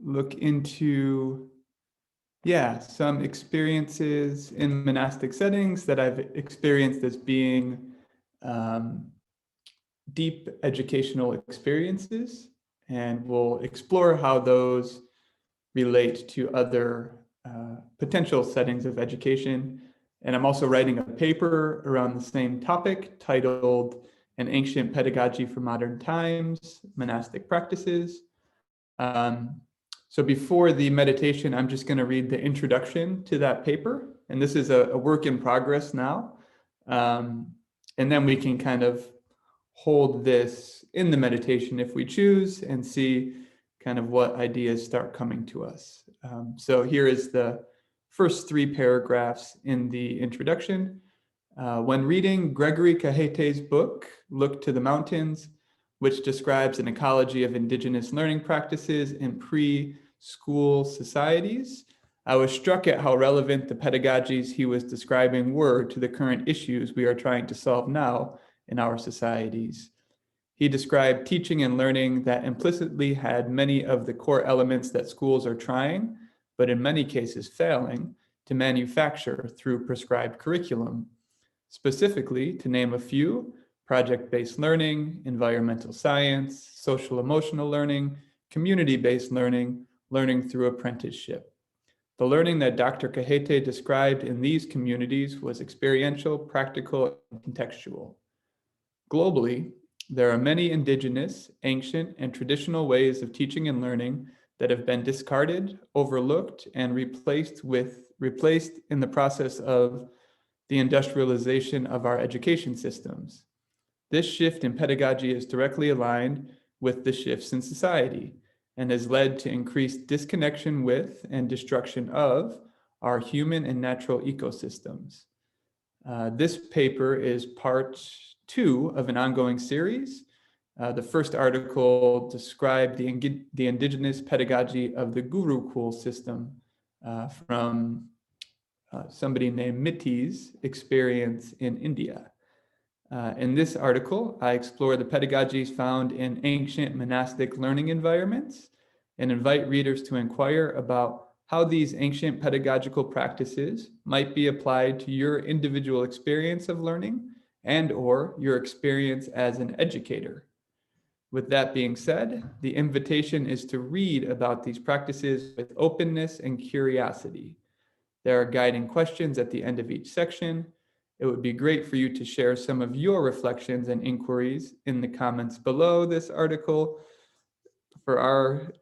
look into, some experiences in monastic settings that I've experienced as being deep educational experiences, and we'll explore how those relate to other potential settings of education. And I'm also writing a paper around the same topic titled An Ancient Pedagogy for Modern Times, Monastic Practices. So before the meditation, I'm just going to read the introduction to that paper. And this is a work in progress now. And then we can kind of hold this in the meditation if we choose and see kind of what ideas start coming to us. So here is the first 3 paragraphs in the introduction. When reading Gregory Cajete's book, Look to the Mountains, which describes an ecology of indigenous learning practices in pre-school societies, I was struck at how relevant the pedagogies he was describing were to the current issues we are trying to solve now in our societies. He described teaching and learning that implicitly had many of the core elements that schools are trying, but in many cases failing, to manufacture through prescribed curriculum. Specifically, to name a few, project-based learning, environmental science, social-emotional learning, community-based learning, learning through apprenticeship. The learning that Dr. Cajete described in these communities was experiential, practical, and contextual. Globally, there are many indigenous, ancient, and traditional ways of teaching and learning that have been discarded, overlooked, and replaced in the process of the industrialization of our education systems. This shift in pedagogy is directly aligned with the shifts in society and has led to increased disconnection with and destruction of our human and natural ecosystems. This paper is part 2 of an ongoing series. The first article described the indigenous pedagogy of the Gurukul system from somebody named Mitti's experience in India. In this article, I explore the pedagogies found in ancient monastic learning environments and invite readers to inquire about how these ancient pedagogical practices might be applied to your individual experience of learning and/or your experience as an educator. With that being said, the invitation is to read about these practices with openness and curiosity. There are guiding questions at the end of each section. It would be great for you to share some of your reflections and inquiries in the comments below this article for our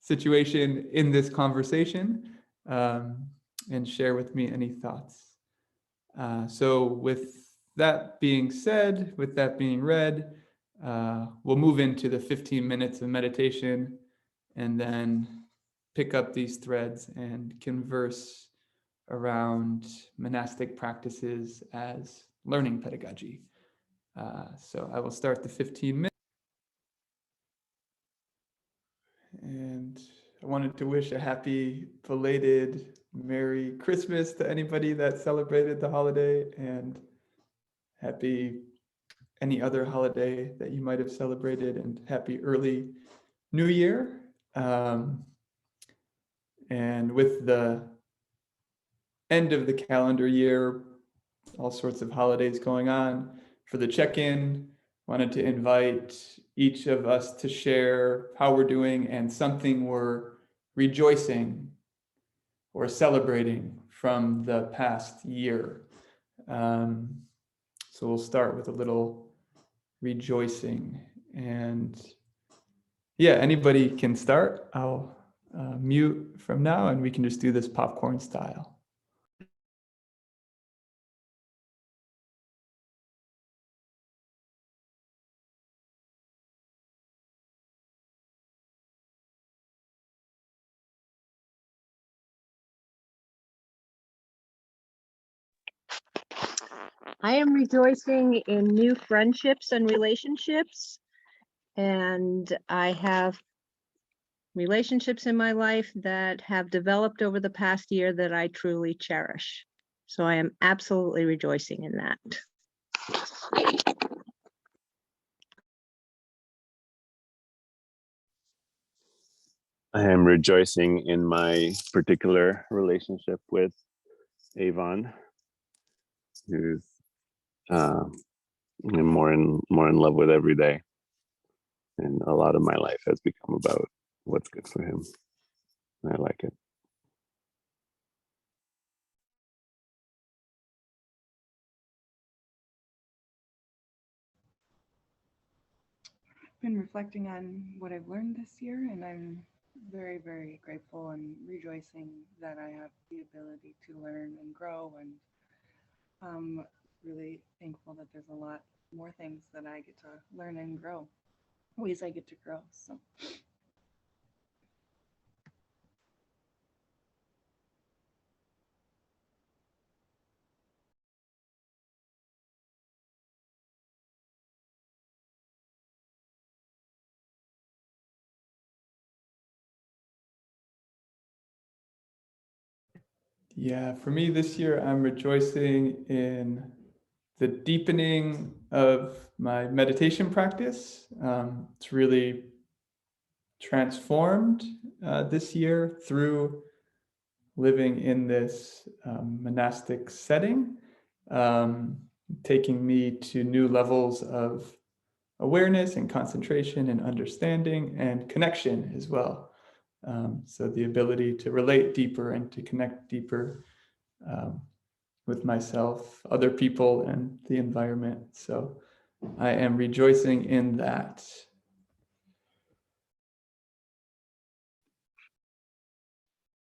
situation in this conversation, and share with me any thoughts. So with that being said, with that being read, we'll move into the 15 minutes of meditation and then pick up these threads and converse around monastic practices as learning pedagogy. So I will start the 15 minutes. And I wanted to wish a happy belated Merry Christmas to anybody that celebrated the holiday, and happy any other holiday that you might have celebrated, and happy early New Year. And with the end of the calendar year, all sorts of holidays going on. For the check-in, wanted to invite each of us to share how we're doing and something we're rejoicing or celebrating from the past year. So we'll start with a little rejoicing. And anybody can start. I'll mute from now and we can just do this popcorn style. I am rejoicing in new friendships and relationships, and I have relationships in my life that have developed over the past year that I truly cherish. So I am absolutely rejoicing in that. I am rejoicing in my particular relationship with Avon, who's I'm more in love with every day, and a lot of my life has become about what's good for him. I like it. Been reflecting on what I've learned this year, and I'm very, very grateful and rejoicing that I have the ability to learn and grow, and really thankful that there's a lot more things that I get to learn and grow, ways I get to grow. So Yeah, for me this year, I'm rejoicing in the deepening of my meditation practice. It's really transformed this year through living in this monastic setting, taking me to new levels of awareness and concentration and understanding and connection as well. So the ability to relate deeper and to connect deeper with myself, other people, and the environment. So I am rejoicing in that.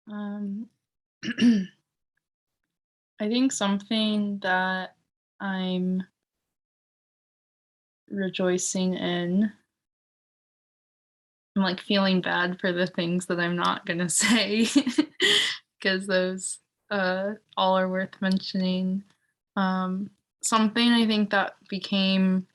I think something that I'm rejoicing in, I'm like feeling bad for the things that I'm not gonna say because those all are worth mentioning. Something I think that became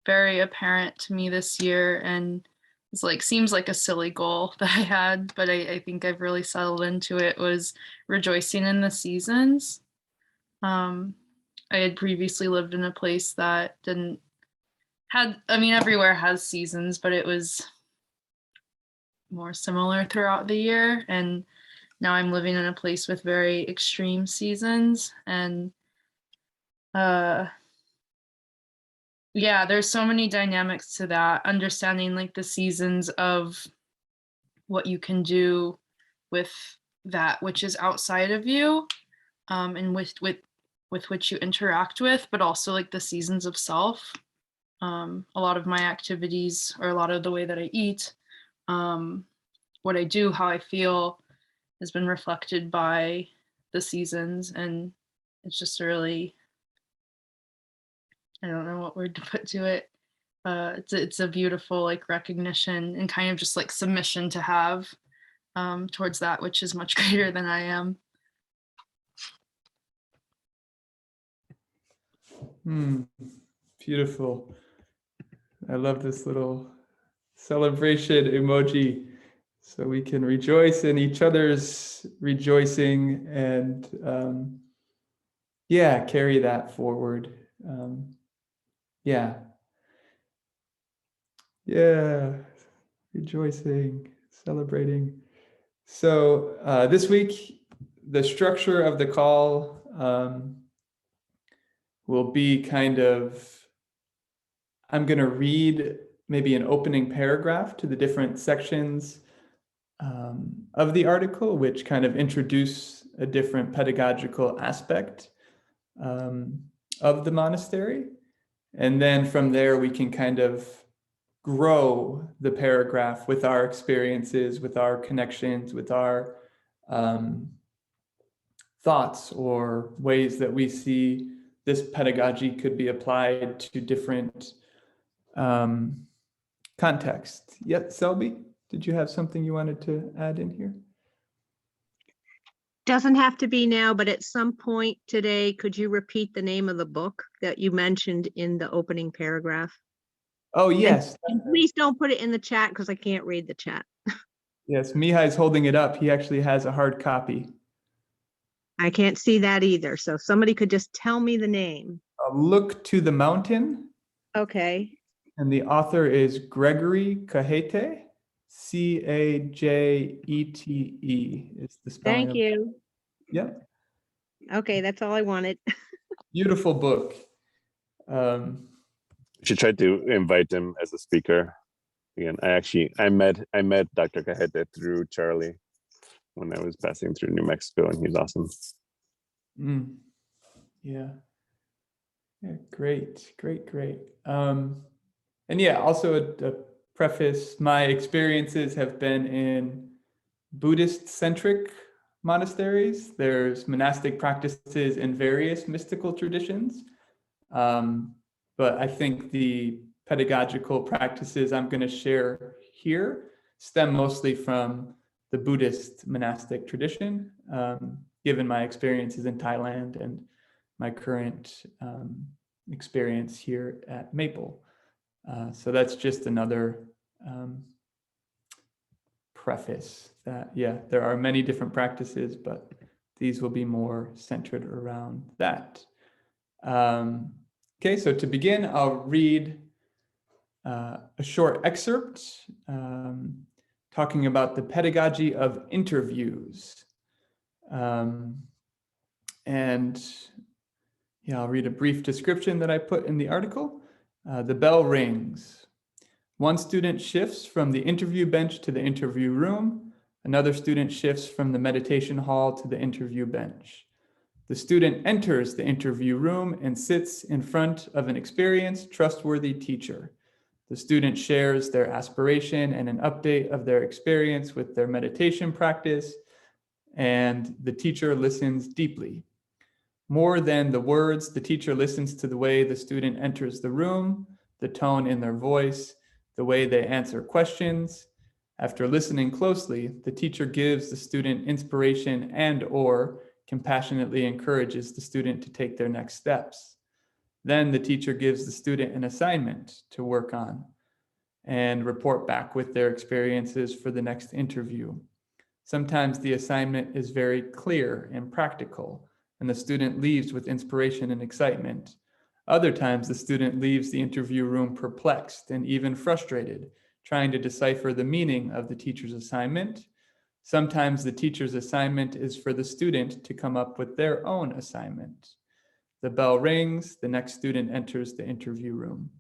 very apparent to me this year, and it's like seems like a silly goal that I had, but I think I've really settled into it, was rejoicing in the seasons. I had previously lived in a place that didn't had, I mean, everywhere has seasons, but it was more similar throughout the year. And now I'm living in a place with very extreme seasons. And yeah, there's so many dynamics to that, understanding like the seasons of what you can do with that which is outside of you, and with which you interact with, but also like the seasons of self. A lot of my activities, or a lot of the way that I eat, what I do, how I feel, has been reflected by the seasons. And it's just a really, I don't know what word to put to it. It's a beautiful like recognition and kind of just like submission to have towards that which is much greater than I am. Beautiful. I love this little celebration emoji, so we can rejoice in each other's rejoicing and yeah, carry that forward. Yeah, rejoicing, celebrating. So this week, the structure of the call will be kind of, I'm going to read maybe an opening paragraph to the different sections of the article, which kind of introduce a different pedagogical aspect of the monastery. And then from there, we can kind of grow the paragraph with our experiences, with our connections, with our thoughts or ways that we see this pedagogy could be applied to different contexts. Yep, Selby, did you have something you wanted to add in here? Doesn't have to be now, but at some point today, could you repeat the name of the book that you mentioned in the opening paragraph? Oh, yes. And please don't put it in the chat because I can't read the chat. Yes, Mihai's holding it up. He actually has a hard copy. I can't see that either. So if somebody could just tell me the name. Look to the Mountain. Okay. And the author is Gregory Kahete. Cajete is the spelling. Thank you. Yep. Okay, that's all I wanted. Beautiful book. You should try to invite him as a speaker. Again, I met Dr. Cajete through Charlie when I was passing through New Mexico, and he's awesome. Yeah. Great. And yeah, also a preface, my experiences have been in Buddhist-centric monasteries. There's monastic practices in various mystical traditions. But I think the pedagogical practices I'm going to share here stem mostly from the Buddhist monastic tradition, given my experiences in Thailand and my current experience here at Maple. So that's just another preface that, yeah, there are many different practices, but these will be more centered around that. Okay, so to begin, I'll read a short excerpt talking about the pedagogy of interviews. And yeah, I'll read a brief description that I put in the article. The bell rings. One student shifts from the interview bench to the interview room. Another student shifts from the meditation hall to the interview bench. The student enters the interview room and sits in front of an experienced, trustworthy teacher. The student shares their aspiration and an update of their experience with their meditation practice, and the teacher listens deeply. More than the words, the teacher listens to the way the student enters the room, the tone in their voice, the way they answer questions. After listening closely, the teacher gives the student inspiration and/or compassionately encourages the student to take their next steps. Then the teacher gives the student an assignment to work on and report back with their experiences for the next interview. Sometimes the assignment is very clear and practical, and the student leaves with inspiration and excitement. Other times, the student leaves the interview room perplexed and even frustrated, trying to decipher the meaning of the teacher's assignment. Sometimes the teacher's assignment is for the student to come up with their own assignment. The bell rings, the next student enters the interview room.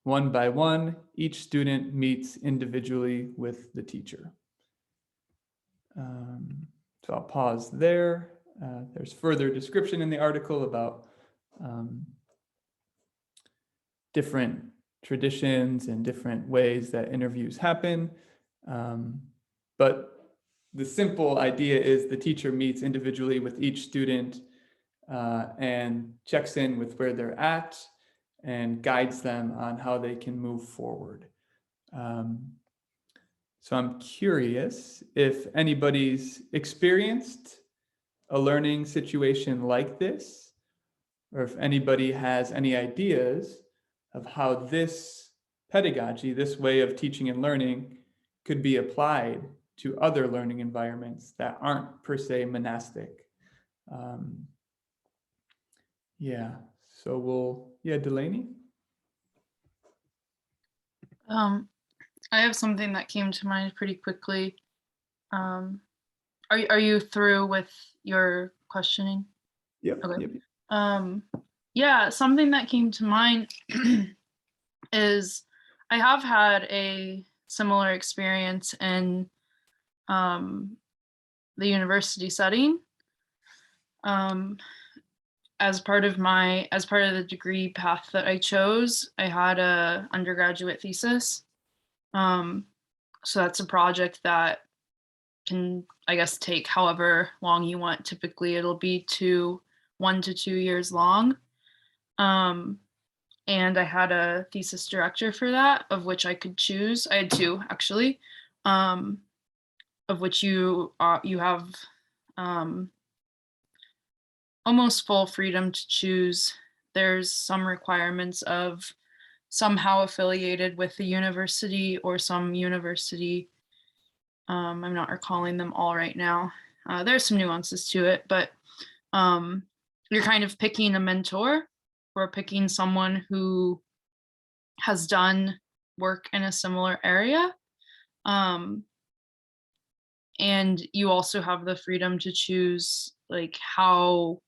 One by one, each student meets individually with the teacher. So I'll pause there. There's further description in the article about different traditions and different ways that interviews happen. But the simple idea is the teacher meets individually with each student and checks in with where they're at and guides them on how they can move forward. So I'm curious if anybody's experienced a learning situation like this, or if anybody has any ideas of how this pedagogy, this way of teaching and learning, could be applied to other learning environments that aren't per se monastic. Delaney? I have something that came to mind pretty quickly. Are you through with your questioning? Yep. Okay. Yep. Yeah, something that came to mind is I have had a similar experience in the university setting. As part of the degree path that I chose, I had a undergraduate thesis. So that's a project that can, I guess, take however long you want. Typically, it'll be 1 to 2 years long. And I had a thesis director for that, of which I could choose. I had 2 actually, of which you have almost full freedom to choose. There's some requirements of somehow affiliated with the university or some university. I'm not recalling them all right now. There's some nuances to it, but you're kind of picking a mentor or picking someone who has done work in a similar area. And you also have the freedom to choose like how,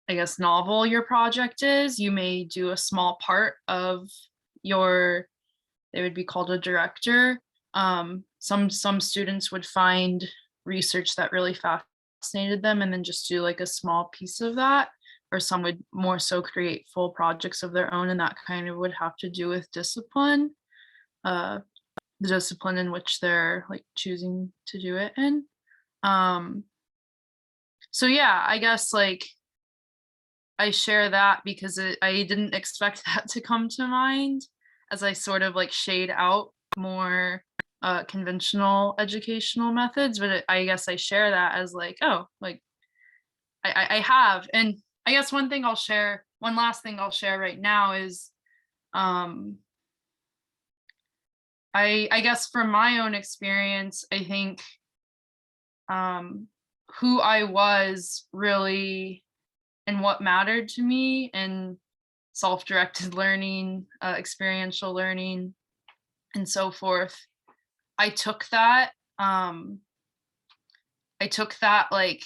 I guess, novel your project is. You may do a small part of your, they would be called a director. Some students would find research that really fascinated them and then just do like a small piece of that, or some would more so create full projects of their own, and that kind of would have to do with discipline, the discipline in which they're like choosing to do it in. So yeah, I guess like I share that because I didn't expect that to come to mind as I sort of like shade out more conventional educational methods, but I guess I share that as like, oh, like I have. And I guess one last thing I'll share right now is I guess from my own experience, I think who I was really and what mattered to me and self-directed learning, experiential learning, and so forth. I took that like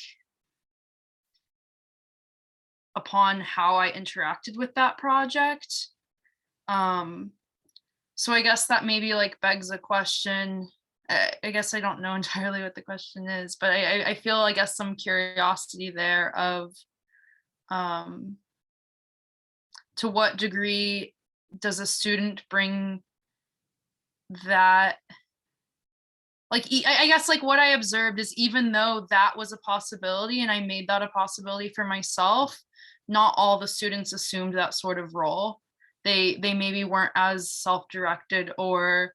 upon how I interacted with that project. So I guess that maybe like begs a question. I guess I don't know entirely what the question is, but I feel, I guess, some curiosity there of to what degree does a student bring that, like, I guess like what I observed is even though that was a possibility and I made that a possibility for myself, not all the students assumed that sort of role. They maybe weren't as self-directed or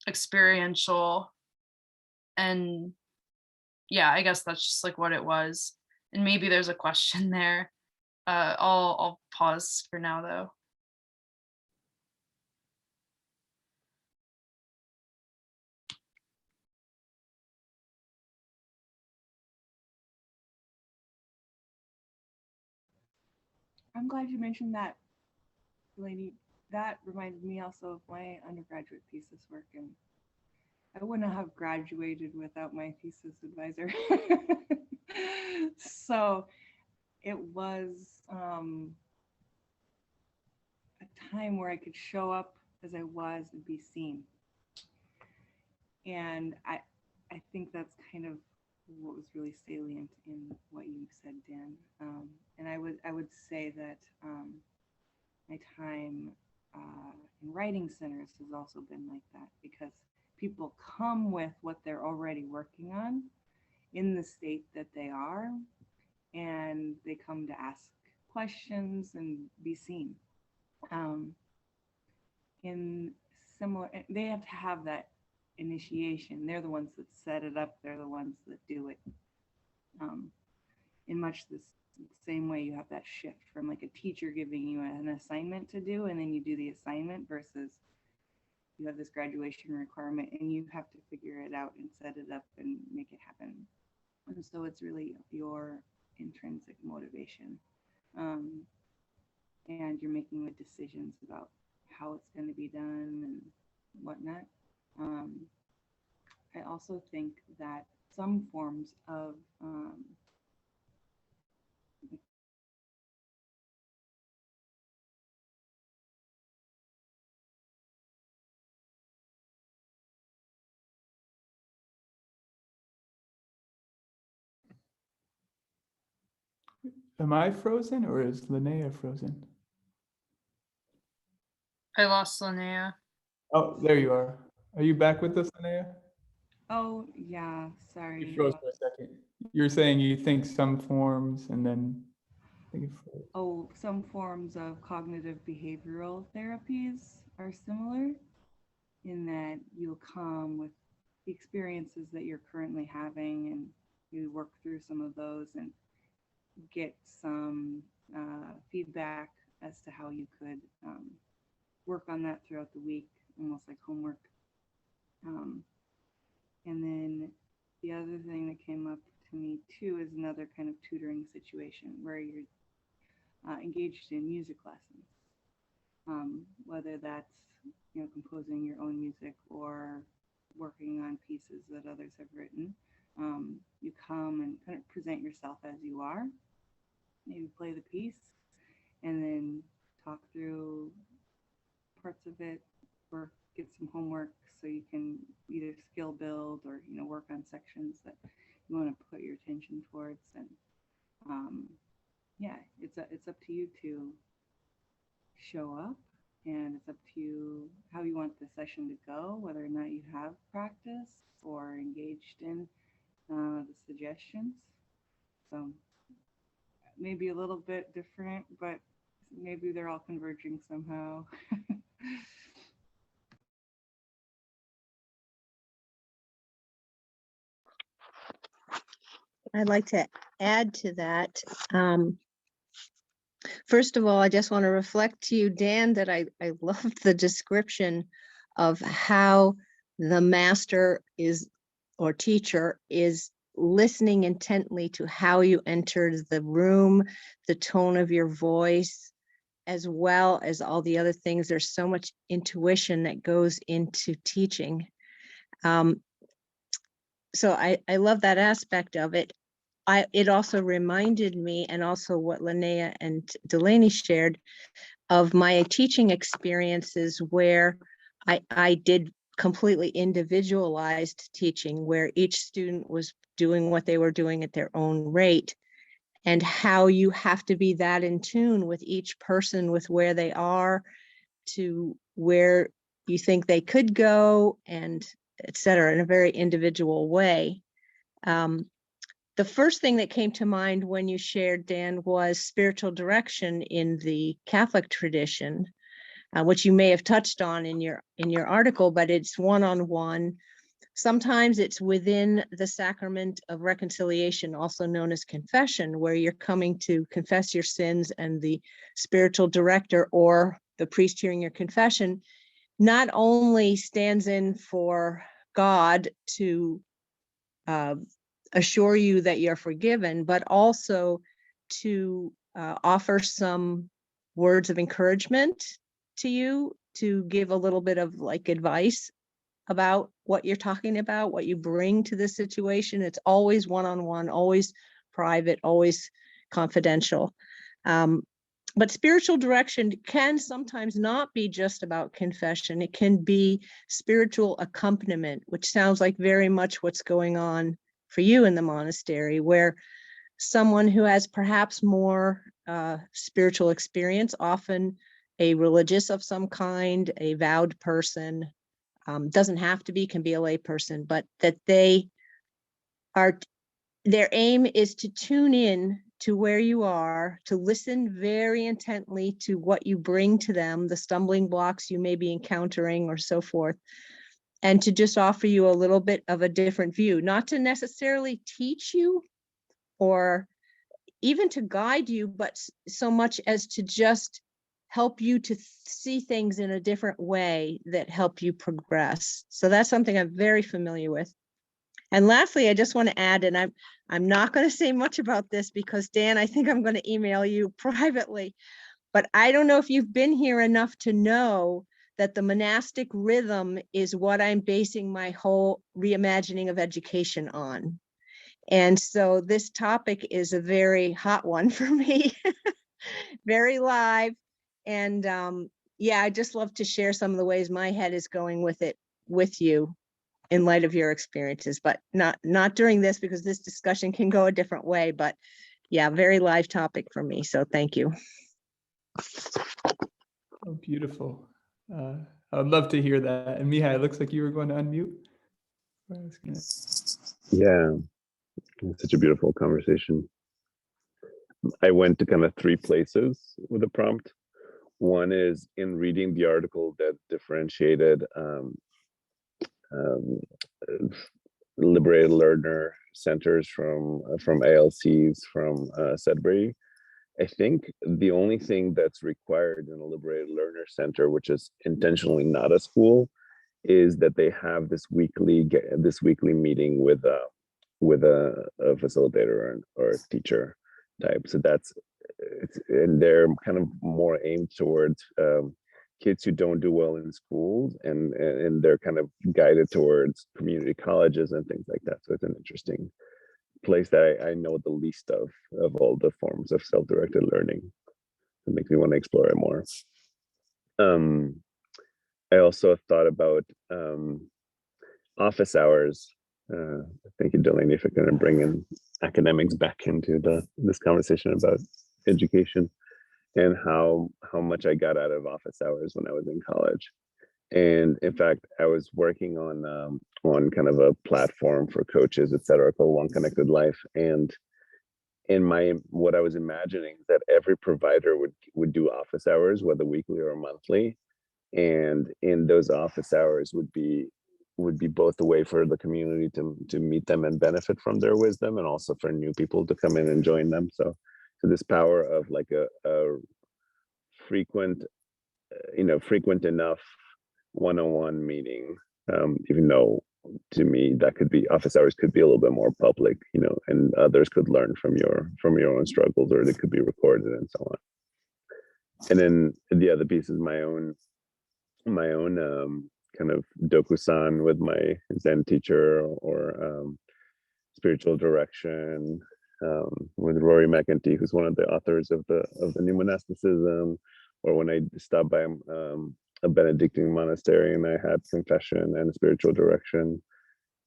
experiential. And yeah, I guess that's just like what it was. And maybe there's a question there. I'll pause for now though. I'm glad you mentioned that, Delaney. That reminded me also of my undergraduate thesis work, and I wouldn't have graduated without my thesis advisor. So it was a time where I could show up as I was and be seen. And I think that's kind of what was really salient in what you said, Dan. And I would say that my time in writing centers has also been like that, because people come with what they're already working on in the state that they are, and they come to ask questions and be seen. In similar, they have to have that initiation. They're the ones that set it up. They're the ones that do it. In much the same way, you have that shift from like a teacher giving you an assignment to do, and then you do the assignment, versus you have this graduation requirement and you have to figure it out and set it up and make it happen. And so it's really your intrinsic motivation. And you're making the decisions about how it's going to be done and whatnot. I also think that some forms of Am I frozen or is Linnea frozen? I lost Linnea. Oh, there you are. Are you back with us, Linnea? oh yeah, sorry. You froze for a second. You're saying you think some forms and then I think it froze. Oh, some forms of cognitive behavioral therapies are similar in that you'll come with the experiences that you're currently having, and you work through some of those and get some feedback as to how you could work on that throughout the week, almost like homework. And then the other thing that came up to me too is another kind of tutoring situation where you're engaged in music lessons. whether that's, you know, composing your own music or working on pieces that others have written. You come and kind of present yourself as you are, maybe play the piece, and then talk through parts of it, or get some homework so you can either skill build or, you know, work on sections that you want to put your attention towards. And yeah, it's up to you to show up, and it's up to you how you want the session to go, whether or not you have practiced or engaged in the suggestions. So maybe a little bit different, but maybe they're all converging somehow. I'd like to add to that. First of all, I just want to reflect to you, Dan, that I loved the description of how the master is, or teacher is, listening intently to how you entered the room, the tone of your voice, as well as all the other things. There's so much intuition that goes into teaching. So I love that aspect of it. It also reminded me, and also what Linnea and Delaney shared, of my teaching experiences where I did completely individualized teaching, where each student was doing what they were doing at their own rate, and how you have to be that in tune with each person, with where they are to where you think they could go, and et cetera, in a very individual way. The first thing that came to mind when you shared, Dan, was spiritual direction in the Catholic tradition, which you may have touched on in your article, but it's one-on-one. Sometimes it's within the sacrament of reconciliation, also known as confession, where you're coming to confess your sins, and the spiritual director or the priest hearing your confession not only stands in for God to assure you that you're forgiven, but also to offer some words of encouragement to you, to give a little bit of like advice about what you're talking about, what you bring to this situation. It's always one-on-one, always private, always confidential. But spiritual direction can sometimes not be just about confession. It can be spiritual accompaniment, which sounds like very much what's going on for you in the monastery, where someone who has perhaps more spiritual experience, often a religious of some kind, a vowed person, doesn't have to be, can be a lay person, but that they are, their aim is to tune in to where you are, to listen very intently to what you bring to them, the stumbling blocks you may be encountering or so forth, and to just offer you a little bit of a different view, not to necessarily teach you or even to guide you, but so much as to just help you to see things in a different way that help you progress. So that's something I'm very familiar with. And lastly, I just want to add, and I'm not going to say much about this because Dan, I think I'm going to email you privately, but I don't know if you've been here enough to know that the monastic rhythm is what I'm basing my whole reimagining of education on. And so this topic is a very hot one for me, very live. And yeah, I just love to share some of the ways my head is going with it with you in light of your experiences, but not during this, because this discussion can go a different way. But yeah, very live topic for me. So thank you. Oh, beautiful. I would love to hear that. And Mihai, it looks like you were going to unmute. Yeah, it's such a beautiful conversation. I went to kind of three places with the prompt. One is in reading the article that differentiated liberated learner centers from ALCs from Sudbury. I think the only thing that's required in a liberated learner center, which is intentionally not a school, is that they have this weekly meeting with a facilitator or a teacher type. So that's and they're kind of more aimed towards kids who don't do well in schools, and they're kind of guided towards community colleges and things like that. So it's an interesting place that I know the least of all the forms of self-directed learning. It makes me want to explore it more. I also thought about office hours. Thank you, Delaney, for kind of bringing academics back into this conversation about education, and how much I got out of office hours when I was in college. And in fact, I was working on kind of a platform for coaches, et cetera, called One Connected Life. And what I was imagining is that every provider would do office hours, whether weekly or monthly. And in those office hours would be both a way for the community to meet them and benefit from their wisdom, and also for new people to come in and join them. So this power of like a frequent enough one-on-one meeting, even though to me that could be, office hours could be a little bit more public, and others could learn from your own struggles, or they could be recorded and so on. And then the other piece is my own kind of dokusan with my Zen teacher, or spiritual direction with Rory McEntee, who's one of the authors of the New Monasticism, or when I stopped by a Benedictine monastery and I had confession and spiritual direction,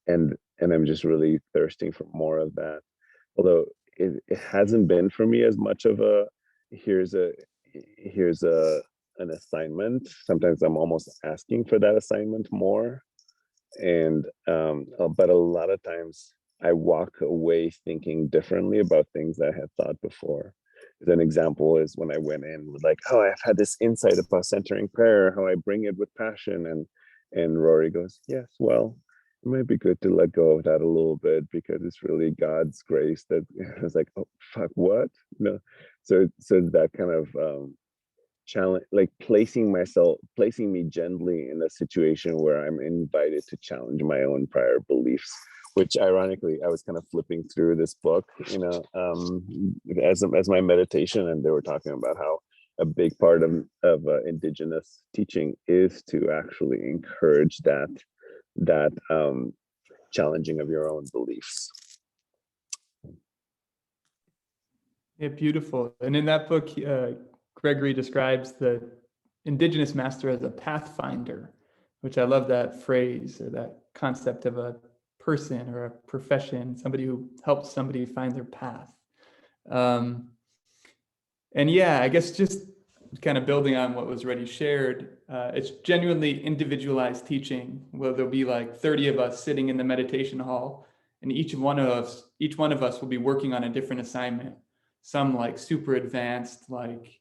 and I'm just really thirsting for more of that. Although it hasn't been for me as much of a here's an assignment. Sometimes I'm almost asking for that assignment more, and but a lot of times I walk away thinking differently about things that I had thought before. An example is when I went in with like, oh, I've had this insight about centering prayer, how I bring it with passion, and Rory goes, yes, well, it might be good to let go of that a little bit, because it's really God's grace that. I was like, oh fuck, what? So that kind of challenge, like placing me gently in a situation where I'm invited to challenge my own prior beliefs, which ironically I was kind of flipping through this book, as my meditation, and they were talking about how a big part of indigenous teaching is to actually encourage that challenging of your own beliefs. Yeah, beautiful. And in that book, Gregory describes the indigenous master as a pathfinder, which I love that phrase, or that concept of a person or a profession, somebody who helps somebody find their path. And yeah, I guess just kind of building on what was already shared, it's genuinely individualized teaching, where there'll be like 30 of us sitting in the meditation hall, and each one of us will be working on a different assignment. Some like super advanced, like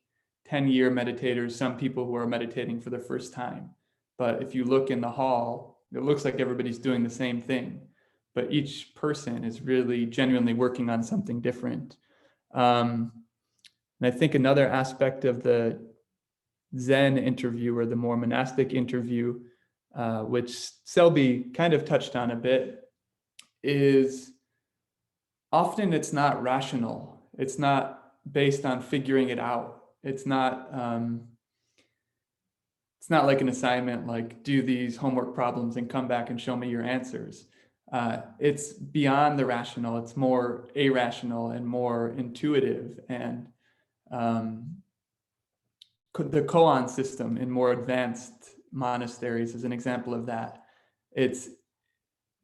10-year meditators, some people who are meditating for the first time. But if you look in the hall, it looks like everybody's doing the same thing, but each person is really genuinely working on something different. And I think another aspect of the Zen interview, or the more monastic interview, which Selby kind of touched on a bit, is often it's not rational. It's not based on figuring it out. It's not like an assignment, like do these homework problems and come back and show me your answers. It's beyond the rational. It's more irrational and more intuitive. And the koan system in more advanced monasteries is an example of that.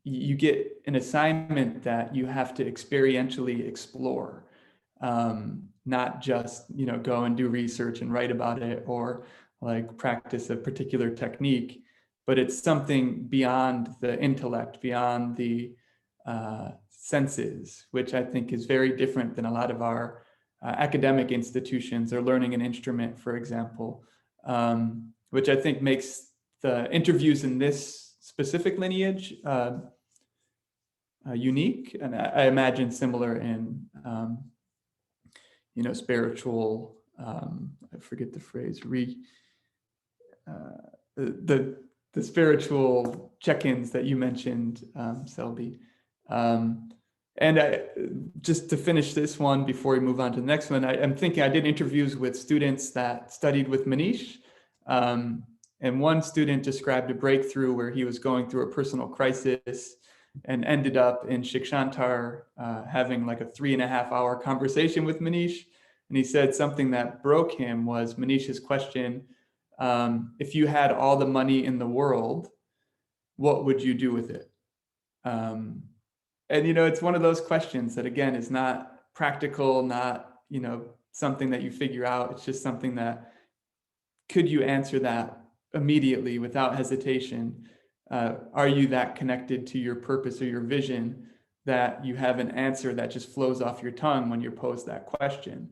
You get an assignment that you have to experientially explore, not just go and do research and write about it, or like practice a particular technique, but it's something beyond the intellect, beyond the senses, which I think is very different than a lot of our academic institutions, or learning an instrument, for example, which I think makes the interviews in this specific lineage unique, and I imagine similar in spiritual, I forget the phrase, the spiritual check-ins that you mentioned, Selby. And just to finish this one before we move on to the next one, I'm thinking I did interviews with students that studied with Manish, And one student described a breakthrough where he was going through a personal crisis and ended up in Shikshantar having like a 3.5-hour conversation with Manish. And he said something that broke him was Manish's question, if you had all the money in the world, what would you do with it? And, you know, it's one of those questions that, again, is not practical, not, you know, something that you figure out. It's just something that, could you answer that immediately without hesitation? Are you that connected to your purpose or your vision that you have an answer that just flows off your tongue when you're posed that question?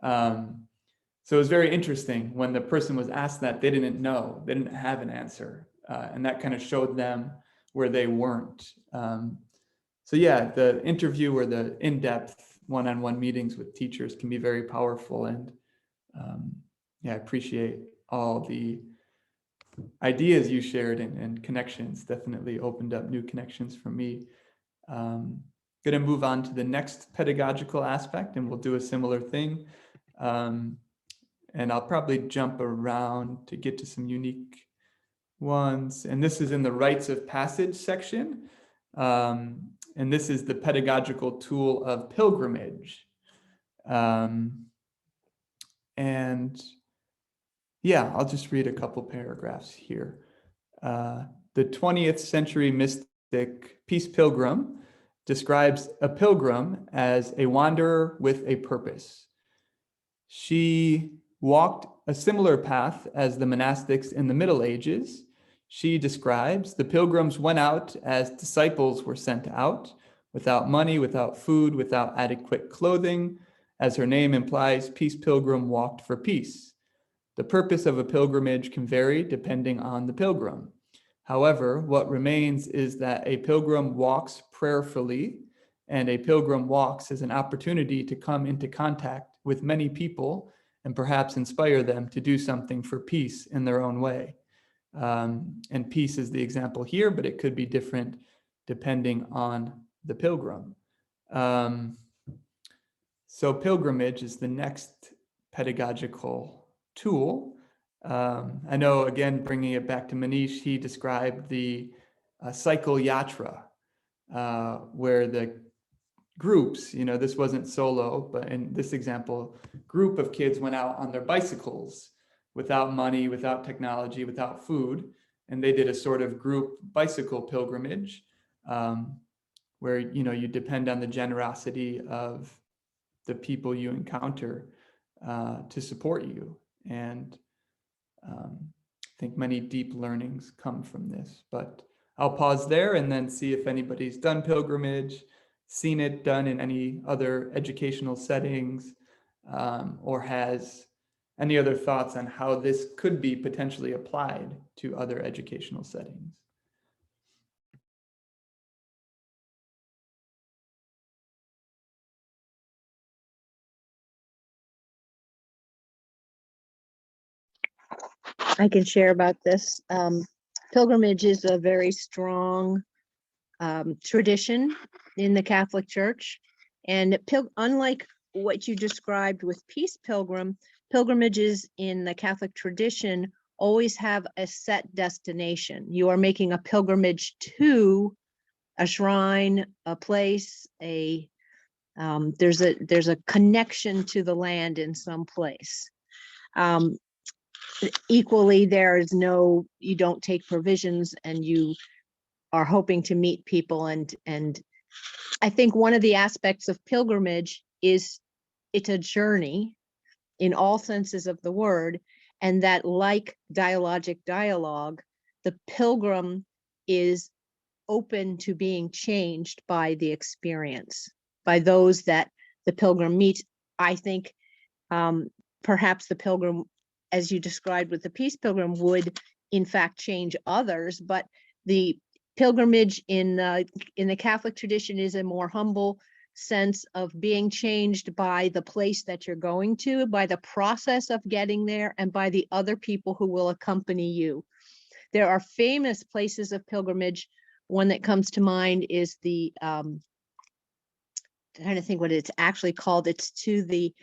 So it was very interesting when the person was asked that, they didn't know, they didn't have an answer. And that kind of showed them where they weren't. So yeah, the interview or the in-depth one-on-one meetings with teachers can be very powerful. And yeah, I appreciate all the ideas you shared and connections. Definitely opened up new connections for me. Going to move on to the next pedagogical aspect, and we'll do a similar thing. And I'll probably jump around to get to some unique ones. And this is in the rites of passage section. And this is the pedagogical tool of pilgrimage. And yeah, I'll just read a couple paragraphs here. The 20th century mystic Peace Pilgrim describes a pilgrim as a wanderer with a purpose. She walked a similar path as the monastics in the Middle Ages. She describes the pilgrims went out as disciples were sent out, without money, without food, without adequate clothing. As her name implies, Peace Pilgrim walked for peace. The purpose of a pilgrimage can vary depending on the pilgrim. However, what remains is that a pilgrim walks prayerfully, and a pilgrim walks as an opportunity to come into contact with many people and perhaps inspire them to do something for peace in their own way. And peace is the example here, but it could be different depending on the pilgrim. So pilgrimage is the next pedagogical tool. I know, again, bringing it back to Manish, he described the cycle yatra, where the groups, you know, this wasn't solo, but in this example, group of kids went out on their bicycles without money, without technology, without food. And they did a sort of group bicycle pilgrimage, where, you know, you depend on the generosity of the people you encounter to support you. And I think many deep learnings come from this, but I'll pause there and then see if anybody's done pilgrimage, seen it done in any other educational settings, or has any other thoughts on how this could be potentially applied to other educational settings. I can share about this. Pilgrimage is a very strong tradition in the Catholic Church. And unlike what you described with Peace Pilgrim, pilgrimages in the Catholic tradition always have a set destination. You are making a pilgrimage to a shrine, a place, there's a connection to the land in some place. Equally, there is no, you don't take provisions and you are hoping to meet people. And I think one of the aspects of pilgrimage is it's a journey in all senses of the word, and that, like dialogic dialogue, the pilgrim is open to being changed by the experience, by those that the pilgrim meets. I think perhaps the pilgrim, as you described with the Peace Pilgrim, would in fact change others, but the pilgrimage in the Catholic tradition is a more humble sense of being changed by the place that you're going to, by the process of getting there, and by the other people who will accompany you. There are famous places of pilgrimage. One that comes to mind is the, I'm trying to think what it's actually called. It's to the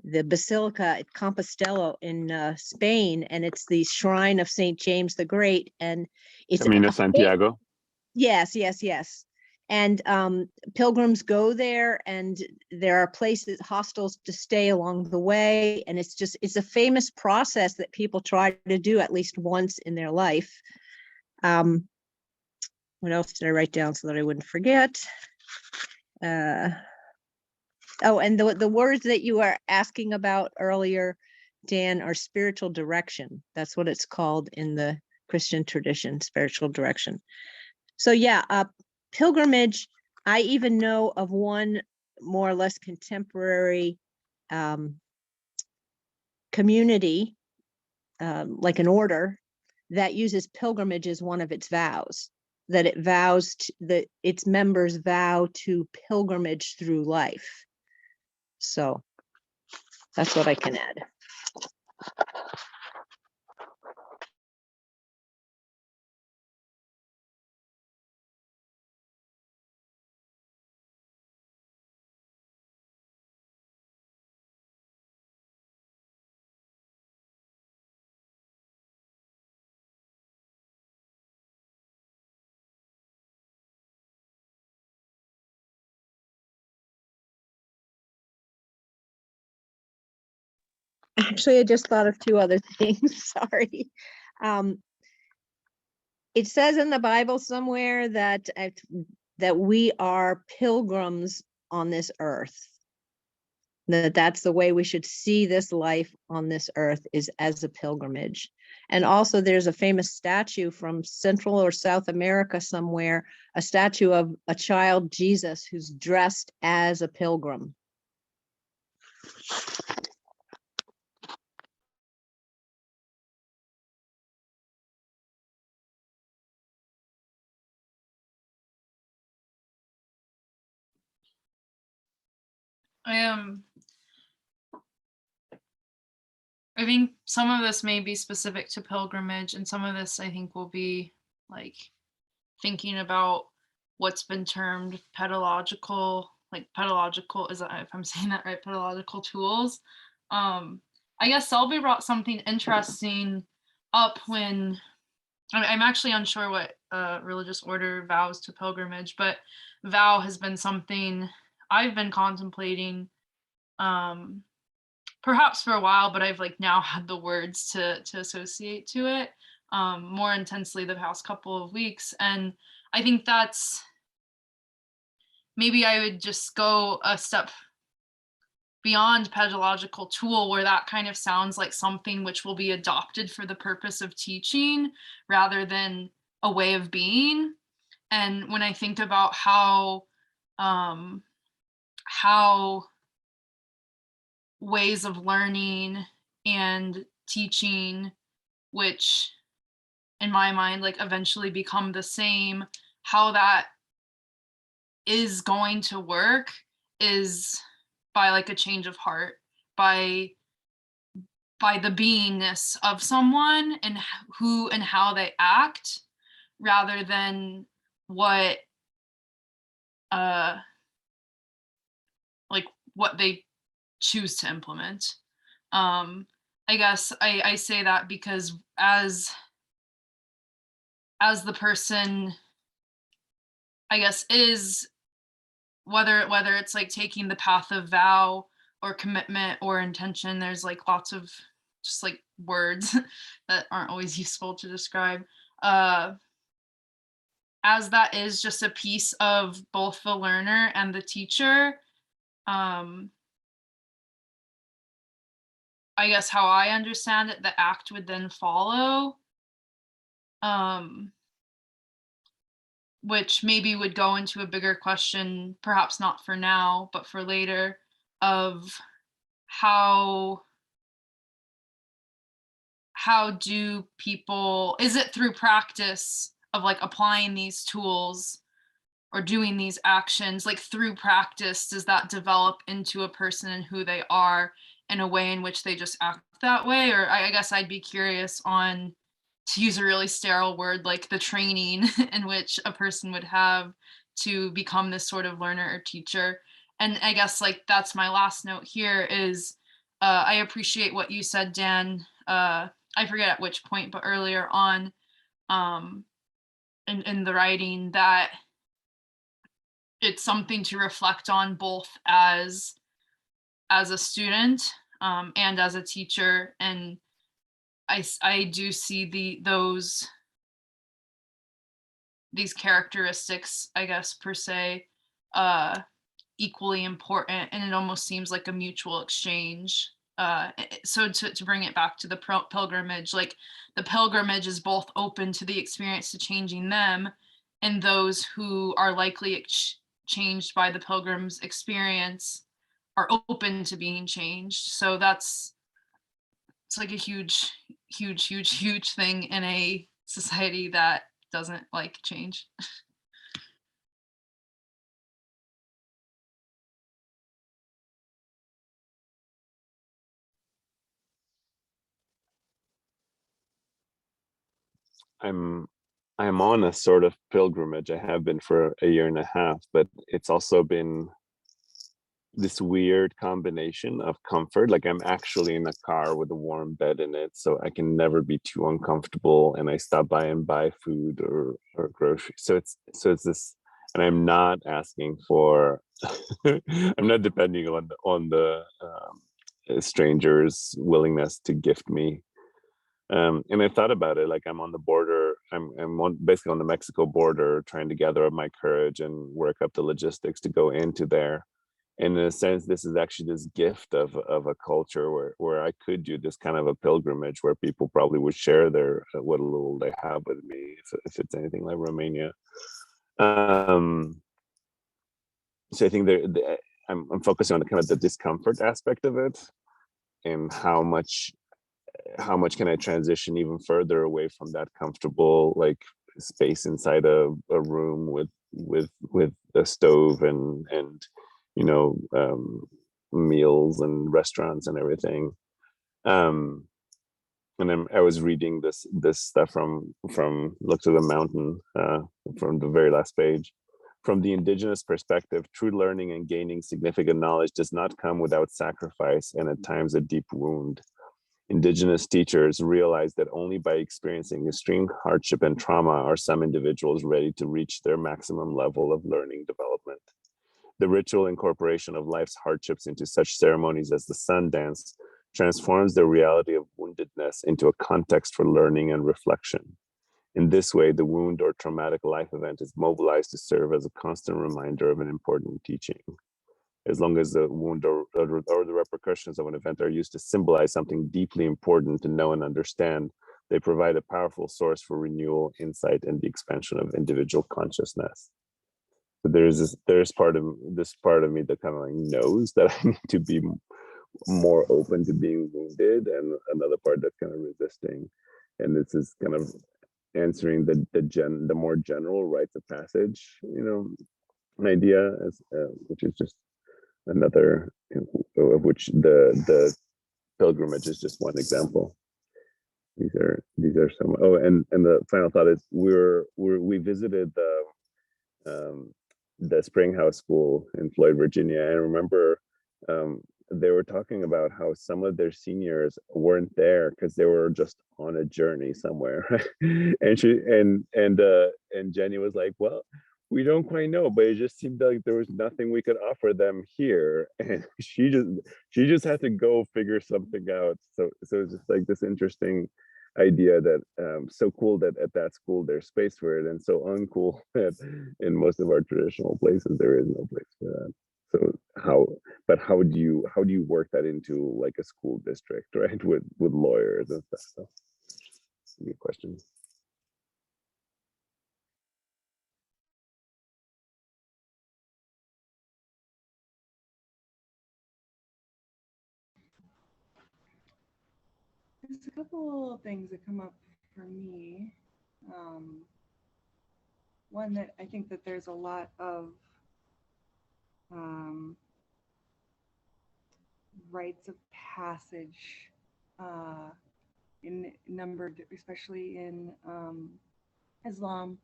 the Basilica at Compostela in Spain, and it's the shrine of St. James the Great. And it's Camino a Santiago. Yes, yes, yes. And pilgrims go there, and there are places, hostels to stay along the way. And it's a famous process that people try to do at least once in their life. What else did I write down so that I wouldn't forget? Oh, and the words that you were asking about earlier, Dan, are spiritual direction. That's what it's called in the Christian tradition, spiritual direction. So yeah, pilgrimage, I even know of one more or less contemporary community, like an order, that uses pilgrimage as one of its vows, that it vows that its members vow to pilgrimage through life. So that's what I can add. Actually, I just thought of two other things. Sorry. It says in the Bible somewhere that we are pilgrims on this earth. That's the way we should see this life on this earth, is as a pilgrimage. And also there's a famous statue from Central or South America somewhere, a statue of a child Jesus who's dressed as a pilgrim. I think some of this may be specific to pilgrimage, and some of this I think will be like thinking about what's been termed pedagogical, is that, if I'm saying that right, pedagogical tools. I guess Selby brought something interesting up when I'm actually unsure what religious order vows to pilgrimage, but vow has been something I've been contemplating perhaps for a while, but I've like now had the words to associate to it more intensely the past couple of weeks. And I think that's, maybe I would just go a step beyond pedagogical tool, where that kind of sounds like something which will be adopted for the purpose of teaching rather than a way of being. And when I think about how ways of learning and teaching, which in my mind like eventually become the same, how that is going to work is by like a change of heart, by the beingness of someone and who and how they act, rather than what what they choose to implement. I guess I say that because as the person, I guess, is, whether it's like taking the path of vow or commitment or intention, there's like lots of just like words that aren't always useful to describe. As that is just a piece of both the learner and the teacher, I guess how I understand it, the act would then follow, which maybe would go into a bigger question, perhaps not for now, but for later, of how do people, is it through practice of like applying these tools or doing these actions, like through practice, does that develop into a person and who they are in a way in which they just act that way? Or I guess I'd be curious on, to use a really sterile word, like the training in which a person would have to become this sort of learner or teacher. And I guess like that's my last note here is, I appreciate what you said, Dan. I forget at which point, but earlier on in the writing, that it's something to reflect on both as a student and as a teacher. And I do see these characteristics, I guess, per se, equally important, and it almost seems like a mutual exchange. So to bring it back to the pilgrimage, like the pilgrimage is both open to the experience to changing them, and those who are likely changed by the pilgrim's experience are open to being changed. So it's like a huge thing in a society that doesn't like change. I'm on a sort of pilgrimage. I have been for a year and a half, but it's also been this weird combination of comfort. Like I'm actually in a car with a warm bed in it, so I can never be too uncomfortable. And I stop by and buy food or groceries. So it's this, and I'm not asking for. I'm not depending on the stranger's willingness to gift me. And I thought about it, like I'm on the border. I'm basically on the Mexico border, trying to gather up my courage and work up the logistics to go into there. And in a sense, this is actually this gift of a culture where I could do this kind of a pilgrimage, where people probably would share their what little they have with me, if it's anything like Romania. So I think I'm focusing on the kind of the discomfort aspect of it, and how much can I transition even further away from that comfortable like space inside a room with a stove and you know meals and restaurants and everything. And then I was reading this stuff from Look to the Mountain, from the very last page. From the indigenous perspective, true learning and gaining significant knowledge does not come without sacrifice and at times a deep wound. Indigenous teachers realize that only by experiencing extreme hardship and trauma are some individuals ready to reach their maximum level of learning development. The ritual incorporation of life's hardships into such ceremonies as the sun dance transforms the reality of woundedness into a context for learning and reflection. In this way, the wound or traumatic life event is mobilized to serve as a constant reminder of an important teaching. As long as the wound or the repercussions of an event are used to symbolize something deeply important to know and understand, they provide a powerful source for renewal, insight, and the expansion of individual consciousness. So there's part of me that kind of like knows that I need to be more open to being wounded, and another part that's kind of resisting. And this is kind of answering the more general rites of passage, idea, as which is just another, of which the pilgrimage is just one example. These are some. Oh, and the final thought is we visited the Springhouse School in Floyd, Virginia, and I remember they were talking about how some of their seniors weren't there because they were just on a journey somewhere. And Jenny was like, well, we don't quite know, but it just seemed like there was nothing we could offer them here, and she just had to go figure something out. So it's just like this interesting idea that so cool that at that school there's space for it, and so uncool that in most of our traditional places there is no place for that. So how do you work that into like a school district, right, with lawyers and stuff? So good question. There's a couple of things that come up for me. One, that I think that there's a lot of rites of passage in numbered, especially in Islam.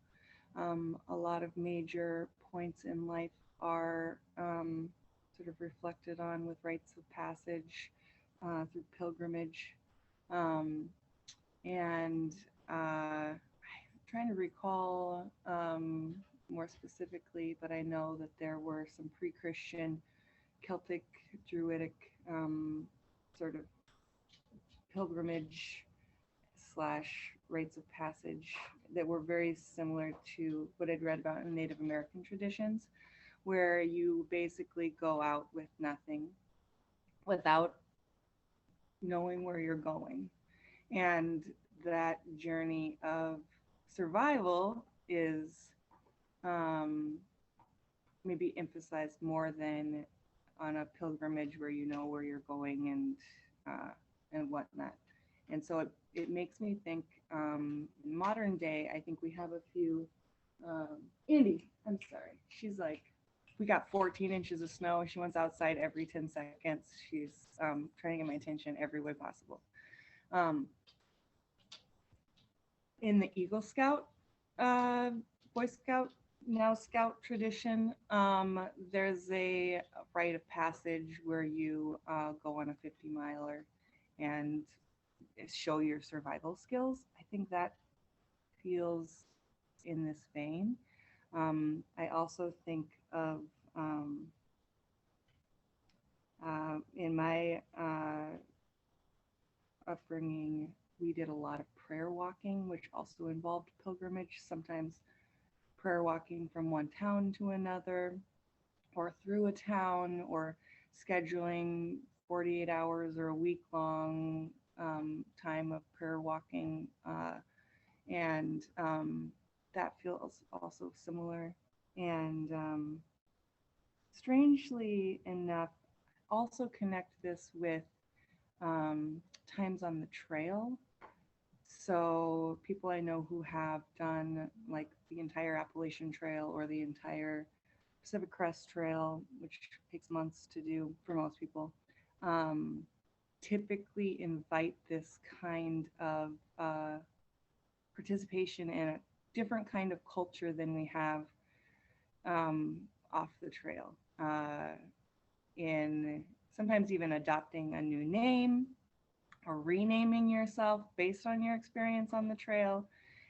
A lot of major points in life are sort of reflected on with rites of passage. through pilgrimage. And I'm trying to recall more specifically, but I know that there were some pre-Christian Celtic, Druidic sort of pilgrimage slash rites of passage that were very similar to what I'd read about in Native American traditions, where you basically go out with nothing, without knowing where you're going. And that journey of survival is maybe emphasized more than on a pilgrimage where you know where you're going and whatnot. And so it makes me think in modern day, I think we have a few, Andy, I'm sorry. She's like, we got 14 inches of snow. She wants outside every 10 seconds. She's trying to get my attention every way possible. In the Eagle Scout, Boy Scout, now Scout tradition, there's a rite of passage where you go on a 50-miler and show your survival skills. I think that feels in this vein. I also think of in my upbringing, we did a lot of prayer walking, which also involved pilgrimage, sometimes prayer walking from one town to another or through a town, or scheduling 48 hours or a week long time of prayer walking. And that feels also similar. And strangely enough, also connect this with times on the trail. So people I know who have done like the entire Appalachian Trail or the entire Pacific Crest Trail, which takes months to do for most people, typically invite this kind of participation in a different kind of culture than we have off the trail. In sometimes even adopting a new name or renaming yourself based on your experience on the trail,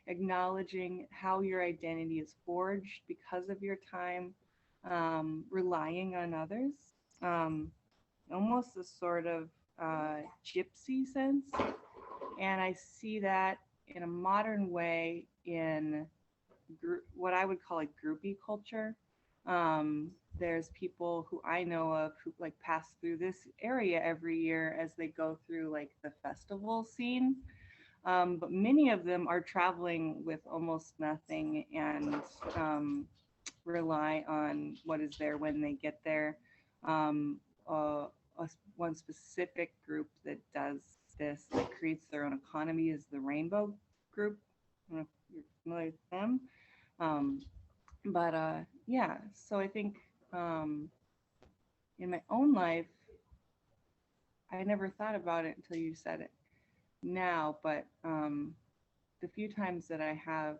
acknowledging how your identity is forged because of your time, relying on others, almost a sort of gypsy sense. And I see that in a modern way in what I would call like groupie culture. There's people who I know of who like pass through this area every year as they go through like the festival scene. But many of them are traveling with almost nothing and rely on what is there when they get there. One specific group that does this, that creates their own economy, is the Rainbow Group. I don't know if you're familiar with them. Yeah, so I think in my own life, I never thought about it until you said it now, but the few times that I have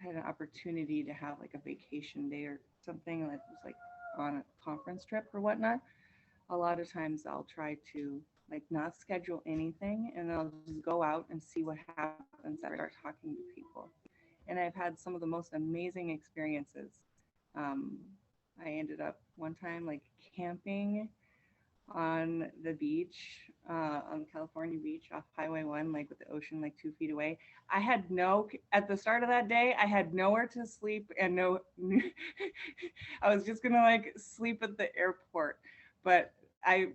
had an opportunity to have like a vacation day or something that was like on a conference trip or whatnot, a lot of times I'll try to like not schedule anything and I'll just go out and see what happens and start talking to people. And I've had some of the most amazing experiences. I ended up one time like camping on the beach, on California beach off Highway 1, like with the ocean like 2 feet away. I had at the start of that day, I had nowhere to sleep and I was just gonna like sleep at the airport, but I